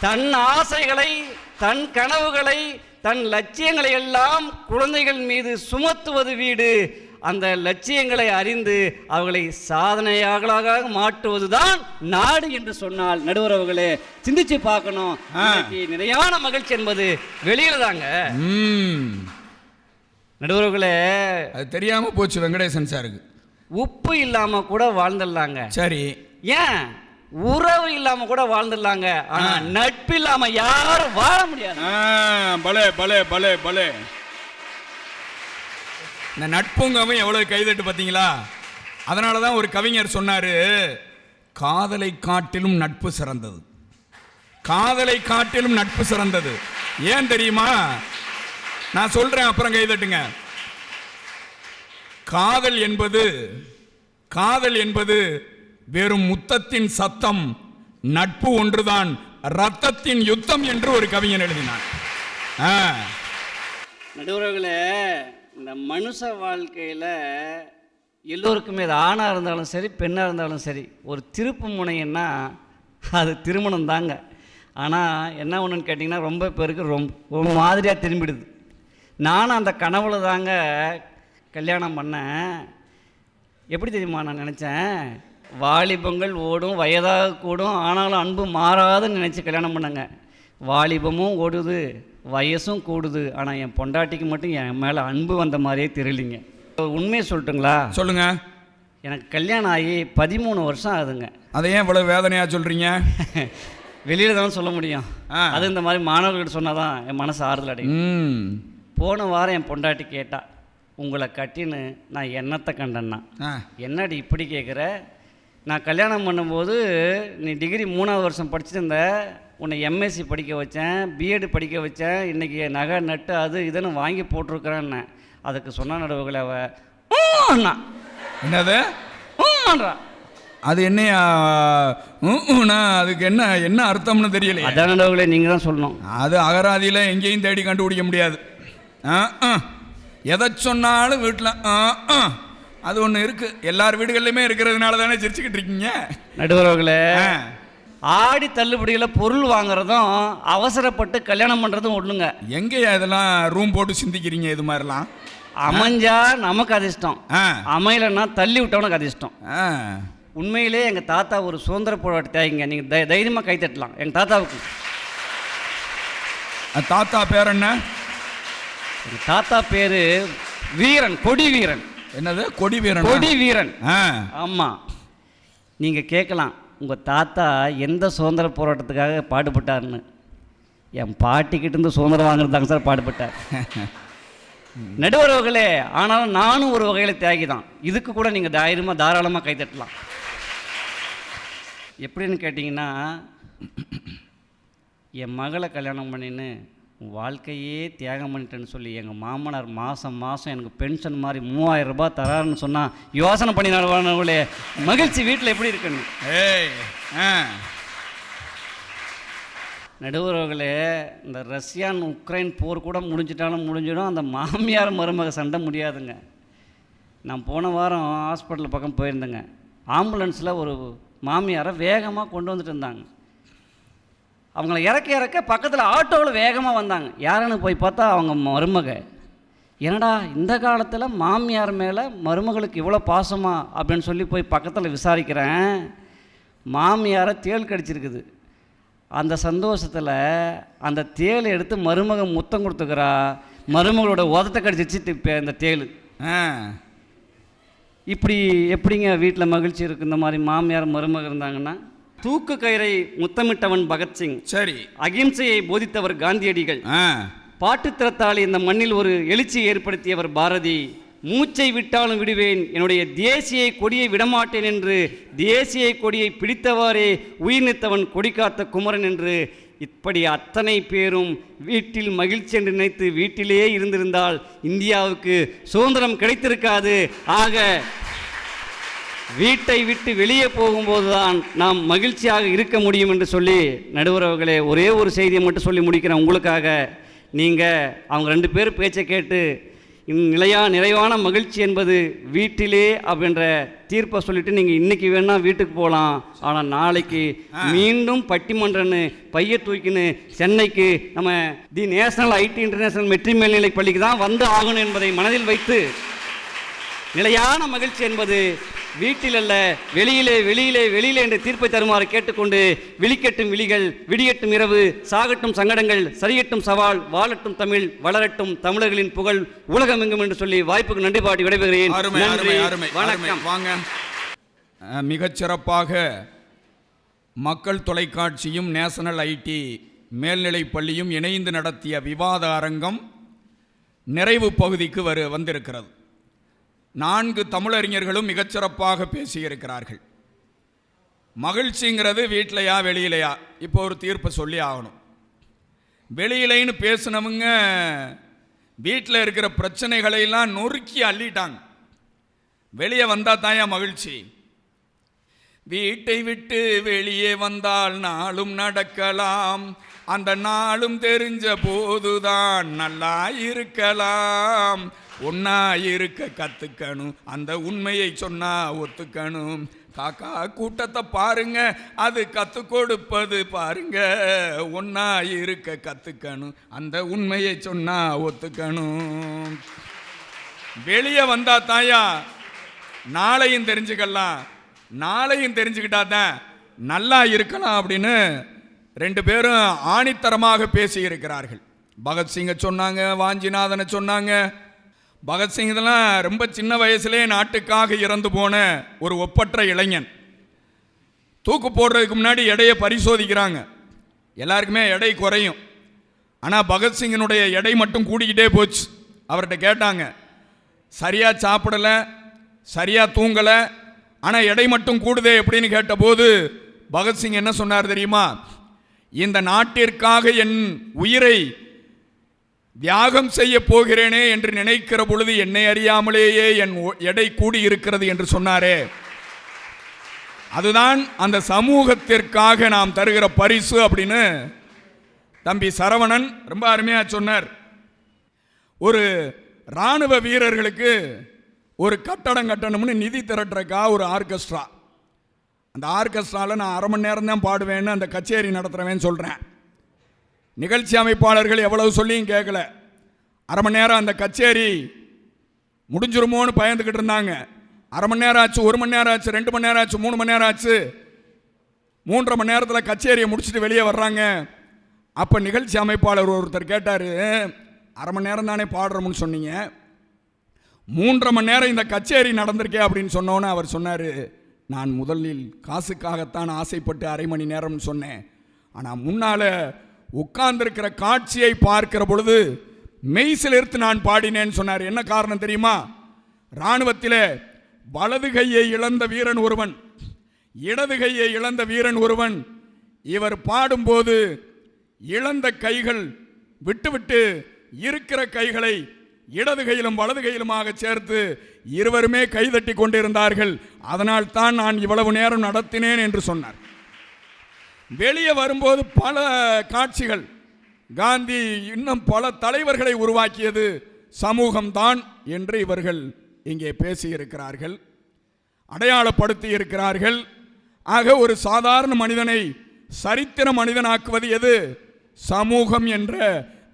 தன் ஆசைகளை, தன் கனவுகளை, தன் லட்சியங்களை எல்லாம் குழந்தைகள் மீது சுமத்துவது வீடு. அந்த லட்சியங்களை அறிந்து அவர்களை சாதனையாளர்களாக மாற்றுவதுதான் நாடு என்று சொன்னால் நடுவரவுகளே சிந்திச்சு பார்க்கணும். நிறையான மகிழ்ச்சி என்பது வெளியில தாங்க. நடுவரவுகளே, அது தெரியாம போச்சு வெங்கடேசன் சாருக்கு. உப்பு இல்லாம கூட வாழ்ந்துடலாங்க. சரி, ஏன் உறவு இல்லாம கூட வாழ்ந்துடலாங்க. ஆனா நட்பு இல்லாம யாரும் வாழ முடியாது. பலே பலே பலே பலே. இந்த நட்புங்கவும் எவ்வளவு கைதட்டு பார்த்தீங்களா? அதனால தான் ஒரு கவிஞர் சொன்னாரு, காதலை காட்டிலும் நட்பு சிறந்தது, காதலை காட்டிலும் நட்பு சிறந்தது. ஏன் தெரியுமா? நான் சொல்றேன், அப்புறம் கைதட்டுங்க. காதல் என்பது வெறும் முத்தத்தின் சத்தம், நட்பு ஒன்றுதான் ரத்தத்தின் யுத்தம் என்று ஒரு கவிஞன் எழுதினான். நடுவர்களே, இந்த மனுஷ வாழ்க்கையில் எல்லோருக்குமே அது ஆணாக இருந்தாலும் சரி பெண்ணாக இருந்தாலும் சரி ஒரு திருப்பு முனைன்னா அது திருமணம் தாங்க. ஆனால் என்ன ஒன்றுன்னு கேட்டிங்கன்னா ரொம்ப பேருக்கு ரொம்ப மாதிரியாக திரும்பிடுது. நானும் அந்த கனவுல தாங்க கல்யாணம் பண்ணேன். எப்படி தெரியுமா நான் நினச்சேன்? வாலிபங்கள் ஓடும், வயதாக கூடும், ஆனாலும் அன்பு மாறாதுன்னு நினச்சி கல்யாணம் பண்ணேங்க. வாலிபமும் ஓடுது, வயசும் கூடுது, ஆனால் என் பொண்டாட்டிக்கு மட்டும் என் மேலே அன்பு வந்த மாதிரியே தெரியலிங்க. உண்மையை சொல்லட்டுங்களா? சொல்லுங்க. எனக்கு கல்யாணம் ஆகி 13 வருஷம் ஆகுதுங்க. அதை ஏன் இவ்வளோ வேதனையாக சொல்கிறீங்க? வெளியில் தான் சொல்ல முடியும். அது இந்த மாதிரி மாணவர்கிட்ட சொன்னால் தான் என் மனசு ஆறுதல் அடையும். போன வாரம் என் பொண்டாட்டி கேட்டா, உங்களை கட்டின்னு நான் என்னத்தை கண்டேன்னா. என்னடி இப்படி கேட்குற? நான் கல்யாணம் பண்ணும்போது நீ டிகிரி 3ஆவது வருஷம் படிச்சுட்டு இருந்த, உன்னை எம்எஸ்சி படிக்க வச்சேன், பிஎட் படிக்க வச்சேன், இன்றைக்கி நகை நட்டு அது இதுன்னு வாங்கி போட்டிருக்கிறேன்னு. அதுக்கு சொன்ன நடுவுகளை அவ என்னது அது என்னையா அதுக்கு என்ன அர்த்தம்னு தெரியல. அதான் நடுவுகளை நீங்கள் தான் சொல்லணும். அது அகராதியில் எங்கேயும் தேடி கண்டுபிடிக்க முடியாது. எதை சொன்னாலும் வீட்டில் அது ஒன்று இருக்குது. எல்லார் வீடுகள்லையுமே இருக்கிறதுனால தானே சிரிச்சுக்கிட்டு இருக்கீங்க. நடுவர்களே, ஆடி தள்ளுபடியில் பொருள் வாங்குறதும் அவசரப்பட்டு கல்யாணம் பண்ணுறதும் ஒன்றுங்க. எங்கேயா இதெல்லாம் ரூம் போட்டு சிந்திக்கிறீங்க? இது மாதிரிலாம் அமைஞ்சா நமக்கு அதிர்ஷ்டம், அமையலைன்னா தள்ளி விட்டவனுக்கு அதிர்ஷ்டம். உண்மையிலே எங்கள் தாத்தா ஒரு சுதந்திர போராட்ட தியாகிங்க. நீங்கள் தைரியமாக கை தட்டலாம் எங்கள் தாத்தாவுக்கு. தாத்தா பேர் என்ன? எங்கள் தாத்தா பேர் வீரன், கொடி வீரன். என்னது கொடி வீரன்? கொடி வீரன். ஆமாம். நீங்கள் கேட்கலாம், உங்கள் தாத்தா எந்த சுதந்திர போராட்டத்துக்காக பாடுபட்டார்னு. என் பாட்டிக்கிட்டேருந்து சுதந்திரம் வாங்குறது தாங்க சார் பாடுபட்டார். நடுவரவுகளே, ஆனாலும் நானும் ஒரு வகையில் தியாகி தான். இதுக்கு கூட நீங்கள் தாராளமாக கைத்தட்டலாம். எப்படின்னு கேட்டிங்கன்னா, என் மகளை கல்யாணம் பண்ணின்னு வாழ்க்கையே தியாகம் பண்ணிட்டேன்னு சொல்லி எங்கள் மாமனார் மாதம் எனக்கு பென்ஷன் மாதிரி 3000 ரூபாய் தராருன்னு சொன்னால் யோசனை பண்ணினாலே மகிழ்ச்சி வீட்டில் எப்படி இருக்குன்னு. நடுவர்களே, இந்த ரஷ்யான் உக்ரைன் போர் கூட முடிஞ்சிடும், அந்த மாமியார் மருமக சண்டை முடியாதுங்க. நான் போன வாரம் ஹாஸ்பிட்டல் பக்கம் போயிருந்தேங்க. ஆம்புலன்ஸில் ஒரு மாமியாரை வேகமாக கொண்டு வந்துட்டு இருந்தாங்க. அவங்கள இறக்க பக்கத்தில் ஆட்டோவில் வேகமாக வந்தாங்க. யாருன்னு போய் பார்த்தா அவங்க மருமக. என்னடா இந்த காலத்தில் மாமியார் மேலே மருமகளுக்கு இவ்வளோ பாசமா அப்படின்னு சொல்லி போய் பக்கத்தில் விசாரிக்கிறேன். மாமியாரை தேள் கடிச்சிருக்குது. அந்த சந்தோஷத்தில் அந்த தேளை எடுத்து மருமக முத்தம் கொடுத்துக்கிறா. மருமகளோட உதத்தை கடிச்சிச்சு இந்த தேள். இப்படி எப்படிங்க வீட்டில் மகிழ்ச்சி இருக்குது? இந்த மாதிரி மாமியார் மருமக இருந்தாங்கன்னா. தூக்கு கயிறை முத்தமிட்டவன் பகத்சிங், சரி, அகிம்சையை போதித்தவர் காந்தியடிகள், பாட்டுத்திறத்தால் இந்த மண்ணில் ஒரு எழுச்சியை ஏற்படுத்தியவர் பாரதி, மூச்சை விட்டாலும் விடுவேன், என்னுடைய தேசிய கொடியை விடமாட்டேன் என்று தேசிய கொடியை பிடித்தவாறே உயிர் நீத்தவன் கொடிக்காத்த குமரன் என்று இப்படி அத்தனை பேரும் வீட்டில் மகிழ்ச்சி என்று நினைத்து வீட்டிலேயே இருந்திருந்தால் இந்தியாவுக்கு சுதந்திரம் கிடைத்திருக்காது. ஆக வீட்டை விட்டு வெளியே போகும்போது தான் நாம் மகிழ்ச்சியாக இருக்க முடியும் என்று சொல்லி, நடுவரவுகளே, ஒரே ஒரு செய்தியை மட்டும் சொல்லி முடிக்கிறேன் உங்களுக்காக. நீங்கள் அவங்க 2 பேர் பேச்சை கேட்டு நிறைவான மகிழ்ச்சி என்பது வீட்டிலே அப்படின்ற தீர்ப்பை சொல்லிவிட்டு நீங்கள் இன்றைக்கி வேணால் வீட்டுக்கு போகலாம். ஆனால் நாளைக்கு மீண்டும் பட்டிமன்றன்னு பைய தூக்கின்னு சென்னைக்கு நம்ம the National ID International Matric மேல்நிலை பள்ளிக்கு தான் வந்து ஆகணும் என்பதை மனதில் வைத்து, நிலையான மகிழ்ச்சி என்பது வீட்டில் அல்ல வெளியிலே என்று தீர்ப்பை தருமாறு கேட்டுக்கொண்டு, விழிக்கட்டும் விழிகள், விடியட்டும் இரவு, சாகட்டும் சங்கடங்கள், சரியட்டும் சவால், வாழட்டும் தமிழ், வளரட்டும் தமிழர்களின் புகழ் உலகமெங்கும் என்று சொல்லி வாய்ப்புக்கு நன்றி பாடி விடைபெறுகிறேன். வணக்கம். வாங்க. மிகச்சிறப்பாக மக்கள் தொலைக்காட்சியும் நேஷனல் ஐடி மேல்நிலைப் பள்ளியும் இணைந்து நடத்திய விவாத அரங்கம் நிறைவு பகுதிக்கு வந்திருக்கிறது. 4 தமிழறிஞர்களும் மிகச்சிறப்பாக பேசியிருக்கிறார்கள். மகிழ்ச்சிங்கிறது வீட்டிலையா வெளியிலையா? இப்போ ஒரு தீர்ப்பை சொல்லி ஆகணும். வெளியிலைன்னு பேசினவங்க வீட்டில் இருக்கிற பிரச்சனைகளையெல்லாம் நொறுக்கி அள்ளிட்டாங்க. வெளியே வந்தால் தாயா மகிழ்ச்சி. வீட்டை விட்டு வெளியே வந்தால் நாளும் நடக்கலாம், அந்த நாளும் தெரிஞ்ச போதுதான் நல்லா இருக்கலாம். ஒன்னா இருக்க கத்துக்கணும், அந்த உண்மையை சொன்னா ஒத்துக்கணும். காக்கா கூட்டத்தை பாருங்க, அது கத்து கொடுப்பது பாருங்க. ஒன்னா இருக்க கத்துக்கணும், அந்த உண்மையை சொன்னா ஒத்துக்கணும். வெளியே வந்தா தாயா நாளையும் தெரிஞ்சுக்கலாம், நாளையும் தெரிஞ்சுக்கிட்டா தான் நல்லா இருக்கலாம் அப்படின்னு 2 பேரும் ஆணித்தரமாக பேசி இருக்கிறார்கள். பகத்சிங்கை சொன்னாங்க, வாஞ்சிநாதனை சொன்னாங்க. பகத்சிங் இதெல்லாம் ரொம்ப சின்ன வயசுலே நாட்டுக்காக இறந்து போன ஒரு ஒப்பற்ற இளைஞன். தூக்கு போடுறதுக்கு முன்னாடி எடையை பரிசோதிக்கிறாங்க. எல்லாருக்குமே எடை குறையும், ஆனால் பகத்சிங்கினுடைய எடை மட்டும் கூடிக்கிட்டே போச்சு. அவர்கிட்ட கேட்டாங்க, சரியாக சாப்பிடலை, சரியாக தூங்கலை, ஆனால் எடை மட்டும் கூடுதே எப்படின்னு கேட்டபோது பகத்சிங் என்ன சொன்னார் தெரியுமா? இந்த நாட்டிற்காக என் உயிரை தியாகம் செய்ய போகிறேனே என்று நினைக்கிற பொழுது என்னை அறியாமலேயே என் எடை கூடி இருக்கிறது என்று சொன்னாரே. அதுதான் அந்த சமூகத்திற்காக நாம் தருகிற பரிசு அப்படின்னு தம்பி சரவணன் ரொம்ப அருமையாக சொன்னார். ஒரு இராணுவ வீரர்களுக்கு ஒரு கட்டடம் கட்டணும்னு நிதி திரட்டுறக்கா ஒரு ஆர்கெஸ்ட்ரா. அந்த ஆர்கெஸ்ட்ராவில் நான் 1/2 மணி நேரம் தான் பாடுவேன்னு அந்த கச்சேரி நடத்துகிறவேன்னு சொல்கிறேன். நிகழ்ச்சி அமைப்பாளர்கள் எவ்வளவு சொல்லியும் கேட்கல. 1/2 மணி நேரம் அந்த கச்சேரி முடிஞ்சிருமோன்னு பயந்துக்கிட்டு இருந்தாங்க. 1/2 மணி நேரம் ஆச்சு, 1 மணி நேரம் ஆச்சு, 2 மணி நேரம் ஆச்சு, 3 மணி நேரம் ஆச்சு. 3.5 மணி நேரத்தில் கச்சேரியை முடிச்சுட்டு வெளியே வர்றாங்க. அப்போ நிகழ்ச்சி அமைப்பாளர் ஒருத்தர் கேட்டார், 1/2 மணி நேரம் தானே பாடுறோம்னு சொன்னீங்க, 3.5 மணி நேரம் இந்த கச்சேரி நடந்திருக்கே அப்படின்னு சொன்னோன்னே அவர் சொன்னார், நான் முதலில் காசுக்காகத்தான் ஆசைப்பட்டு 1/2 மணி நேரம்னு சொன்னேன். ஆனால் முன்னால் உட்கார்ந்திருக்கிற காட்சியை பார்க்கிற பொழுது மெய்சிலிர்த்து நான் பாடினேன்னு சொன்னார். என்ன காரணம் தெரியுமா? இராணுவத்திலே வலது கையை இழந்த வீரன் ஒருவன், இடது கையை இழந்த வீரன் ஒருவன். இவர் பாடும்போது இழந்த கைகள் விட்டுவிட்டு இருக்கிற கைகளை இடது கையிலும் வலது கையிலுமாக சேர்த்து இருவருமே கைதட்டி கொண்டிருந்தார்கள். அதனால் தான் நான் இவ்வளவு நேரம் நடத்தினேன் என்று சொன்னார். வெளியே வரும்போது பல காட்சிகள், காந்தி இன்னும் பல தலைவர்களை உருவாக்கியது சமூகம்தான் என்று இவர்கள் இங்கே பேசியிருக்கிறார்கள், அடையாளப்படுத்தி இருக்கிறார்கள். ஆக ஒரு சாதாரண மனிதனை சரித்திர மனிதனாக்குவது எது? சமூகம் என்ற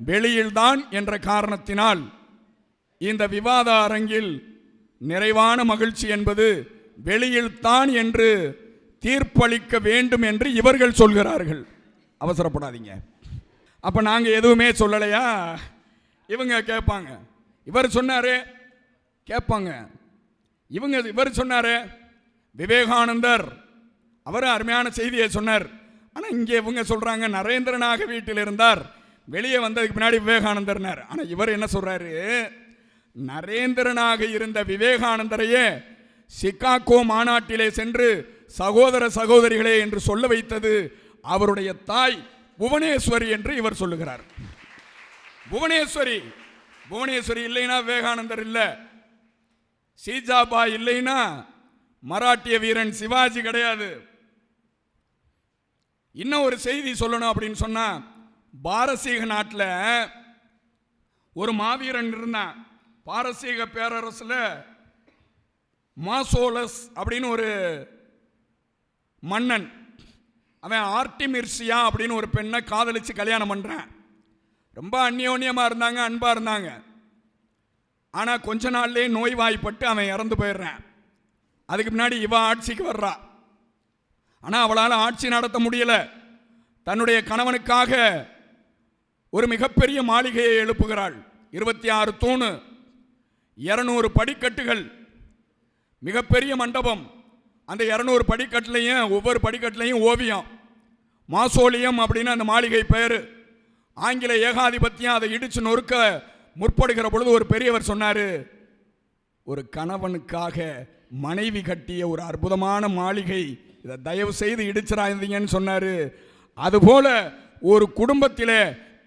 வெளியில்தான் என்ற காரணத்தினால் இந்த விவாத அரங்கில் நிறைவான மகிழ்ச்சி என்பது வெளியில்தான் என்று தீர்ப்பளிக்க வேண்டும் என்று இவர்கள் சொல்கிறார்கள். அவசரப்படாதீங்க. அப்போ நாங்கள் எதுவுமே சொல்லலையா? இவங்க கேட்பாங்க. இவர் சொன்னாரு கேட்பாங்க. இவர் சொன்னாரு விவேகானந்தர், அவர் அருமையான செய்தியை சொன்னார். ஆனால் இங்கே இவங்க சொல்கிறாங்க நரேந்திரனாக வீட்டில் இருந்தார், வெளியே வந்ததுக்கு பின்னாடி விவேகானந்தர்னார். ஆனால் இவர் என்ன சொல்கிறாரு? நரேந்திரனாக இருந்த விவேகானந்தரையே சிகாகோ மாநாட்டிலே சென்று சகோதர சகோதரிகளே என்று சொல்ல வைத்தது அவருடைய தாய் புவனேஸ்வரி என்று இவர் சொல்லுகிறார். புவனேஸ்வரி இல்லைன்னா விவேகானந்தர் இல்லை, சீஜாபாய் இல்லைன்னா மராட்டிய வீரன் சிவாஜி கிடையாது. இன்னும் ஒரு செய்தி சொல்லணும் அப்படின்னு சொன்னா, பாரசீக நாட்டில் ஒரு மாவீரன் இருந்தான். பாரசீக பேரரசுல மாசோலஸ் அப்படின்னு ஒரு மன்னன், அவன் ஆர்டிமிர்சியா அப்படின்னு ஒரு பெண்ணை காதலிச்சு கல்யாணம் பண்றான். ரொம்ப அந்யோன்யமா இருந்தாங்க, அன்பா இருந்தாங்க. ஆனா கொஞ்ச நாள்லயே நோய்வாய்ப்பட்டு அவன் இறந்து போயிடுறான். அதுக்கு முன்னாடி இவ ஆட்சிக்கு வர்றா. ஆனா அவளால் ஆட்சி நடத்த முடியல. தன்னுடைய கணவனுக்காக ஒரு மிகப்பெரிய மாளிகையை எழுப்புகிறாள். 26 தூணு, 200 படிக்கட்டுகள், மிகப்பெரிய மண்டபம். அந்த 200 படிக்கட்டுலையும் ஒவ்வொரு படிக்கட்டுலையும் ஓவியம். மாசோலியம் அப்படின்னு அந்த மாளிகை பெயர். ஆங்கில ஏகாதிபத்தியம் அதை இடிச்சு நொறுக்க முற்படுகிற பொழுது ஒரு பெரியவர் சொன்னார், ஒரு கணவனுக்காக மனைவி கட்டிய ஒரு அற்புதமான மாளிகை, இதை தயவு செய்து இடிச்சிடாதீங்கன்னு சொன்னார். அதுபோல ஒரு குடும்பத்திலே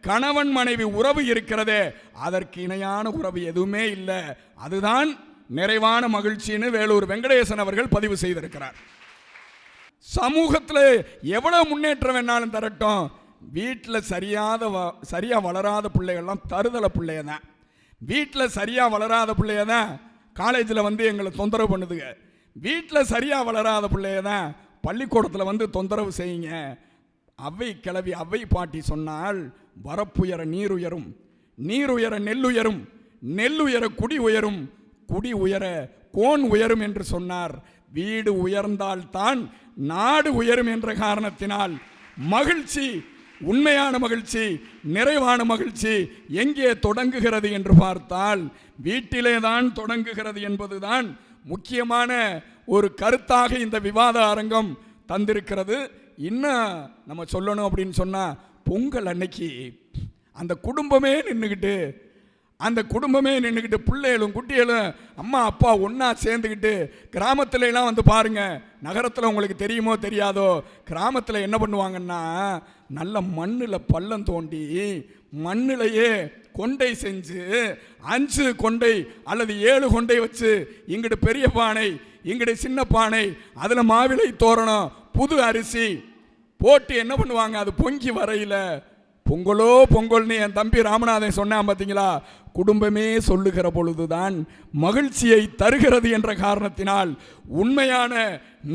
கணவன் மனைவி உறவு இருக்கிறதே, அதற்கு இணையான உறவு எதுவுமே இல்லை. அதுதான் நிறைவான மகிழ்ச்சின்னு வேலூர் வெங்கடேசன் அவர்கள் பதிவு செய்திருக்கிறார். சமூகத்தில் எவ்வளவு முன்னேற்றம் வேணாலும் தரட்டும், வீட்டில் சரியா வளராத பிள்ளைகள்லாம் தருதலை பிள்ளைய தான். வீட்டில் சரியா வளராத பிள்ளைய தான் காலேஜில் வந்து எங்களை தொந்தரவு பண்ணுதுங்க. வீட்டில் சரியா வளராத பிள்ளைய தான் பள்ளிக்கூடத்தில் வந்து தொந்தரவு செய்யுங்க. அவை கிளவி அவை பாட்டி சொன்னால், வரப்புயர நீர் உயரும், நீர் உயர நெல் உயரும், நெல் உயர குடி உயரும், குடி உயர கோன் உயரும் என்று சொன்னார். வீடு உயர்ந்தால்தான் நாடு உயரும் என்ற காரணத்தினால் மகிழ்ச்சி, உண்மையான மகிழ்ச்சி, நிறைவான மகிழ்ச்சி எங்கே தொடங்குகிறது என்று பார்த்தால் வீட்டிலே தான் தொடங்குகிறது என்பதுதான் முக்கியமான ஒரு கருத்தாக இந்த விவாத அரங்கம் தந்திருக்கிறது. இன்னும் நம்ம சொல்லணும் அப்படின்னு சொன்னால், பொங்கல் அன்னைக்கு அந்த குடும்பமே நின்றுக்கிட்டு பிள்ளைகளும் குட்டிகளும் அம்மா அப்பா ஒன்றா சேர்ந்துக்கிட்டு, கிராமத்துல எல்லாம் வந்து பாருங்க, நகரத்தில் உங்களுக்கு தெரியுமோ தெரியாதோ, கிராமத்தில் என்ன பண்ணுவாங்கன்னா நல்ல மண்ணில் பள்ளம் தோண்டி மண்ணிலேயே கொண்டை செஞ்சு 5 கொண்டை அல்லது 7 கொண்டை வச்சு, இங்கிட்டு பெரிய பானை இங்கிட்டு சின்ன பானை, அதில் மாவிளை தோரணம், புது அரிசி போட்டு என்ன பண்ணுவாங்க, அது பொங்கி வரையில பொங்கலோ பொங்கல்னு என் தம்பி ராமநாதன் சொன்னான் பார்த்தீங்களா, குடும்பமே சொல்லுகிற பொழுதுதான் மகிழ்ச்சியை தருகிறது என்ற காரணத்தினால் உண்மையான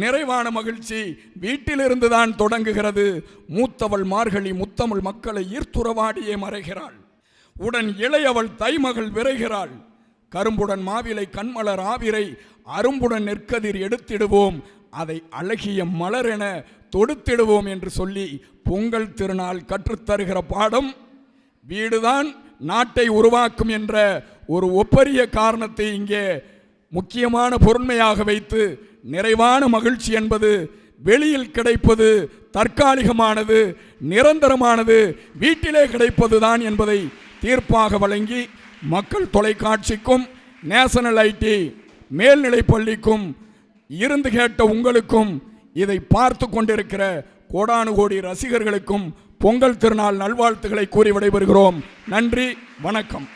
நிறைவான மகிழ்ச்சி வீட்டிலிருந்து தான் தொடங்குகிறது. மூத்தவள் மார்கழி முத்தமிழ் மக்களை ஈர்த்துறவாடியே மறைகிறாள், உடன் இளையவள் தைமகள் விரைகிறாள், கரும்புடன் மாவிலை கண்மலர் ஆவிரை அரும்புடன் நெற்கதிர் எடுத்திடுவோம், அதை அழகிய மலரென தொடுத்திடுவோம் என்று சொல்லி பொங்கல் திருநாள் கற்றுத்தருகிற பாடம் வீடுதான் நாட்டை உருவாக்கும் என்ற ஒரு ஒப்பரிய காரணத்தை இங்கே முக்கியமான பொருண்மையாக வைத்து, நிறைவான மகிழ்ச்சி என்பது வெளியில் கிடைப்பது தற்காலிகமானது, நிரந்தரமானது வீட்டிலே கிடைப்பதுதான் என்பதை தீர்ப்பாக வழங்கி மக்கள் தொலைக்காட்சிக்கும் நேஷனல் ஐடி மேல்நிலைப் பள்ளிக்கும் இருந்து கேட்ட உங்களுக்கும் இதை பார்த்து கொண்டிருக்கிற கோடானு கோடி ரசிகர்களுக்கும் பொங்கல் திருநாள் நல்வாழ்த்துக்களை கூறி விடைபெறுகிறோம். நன்றி, வணக்கம்.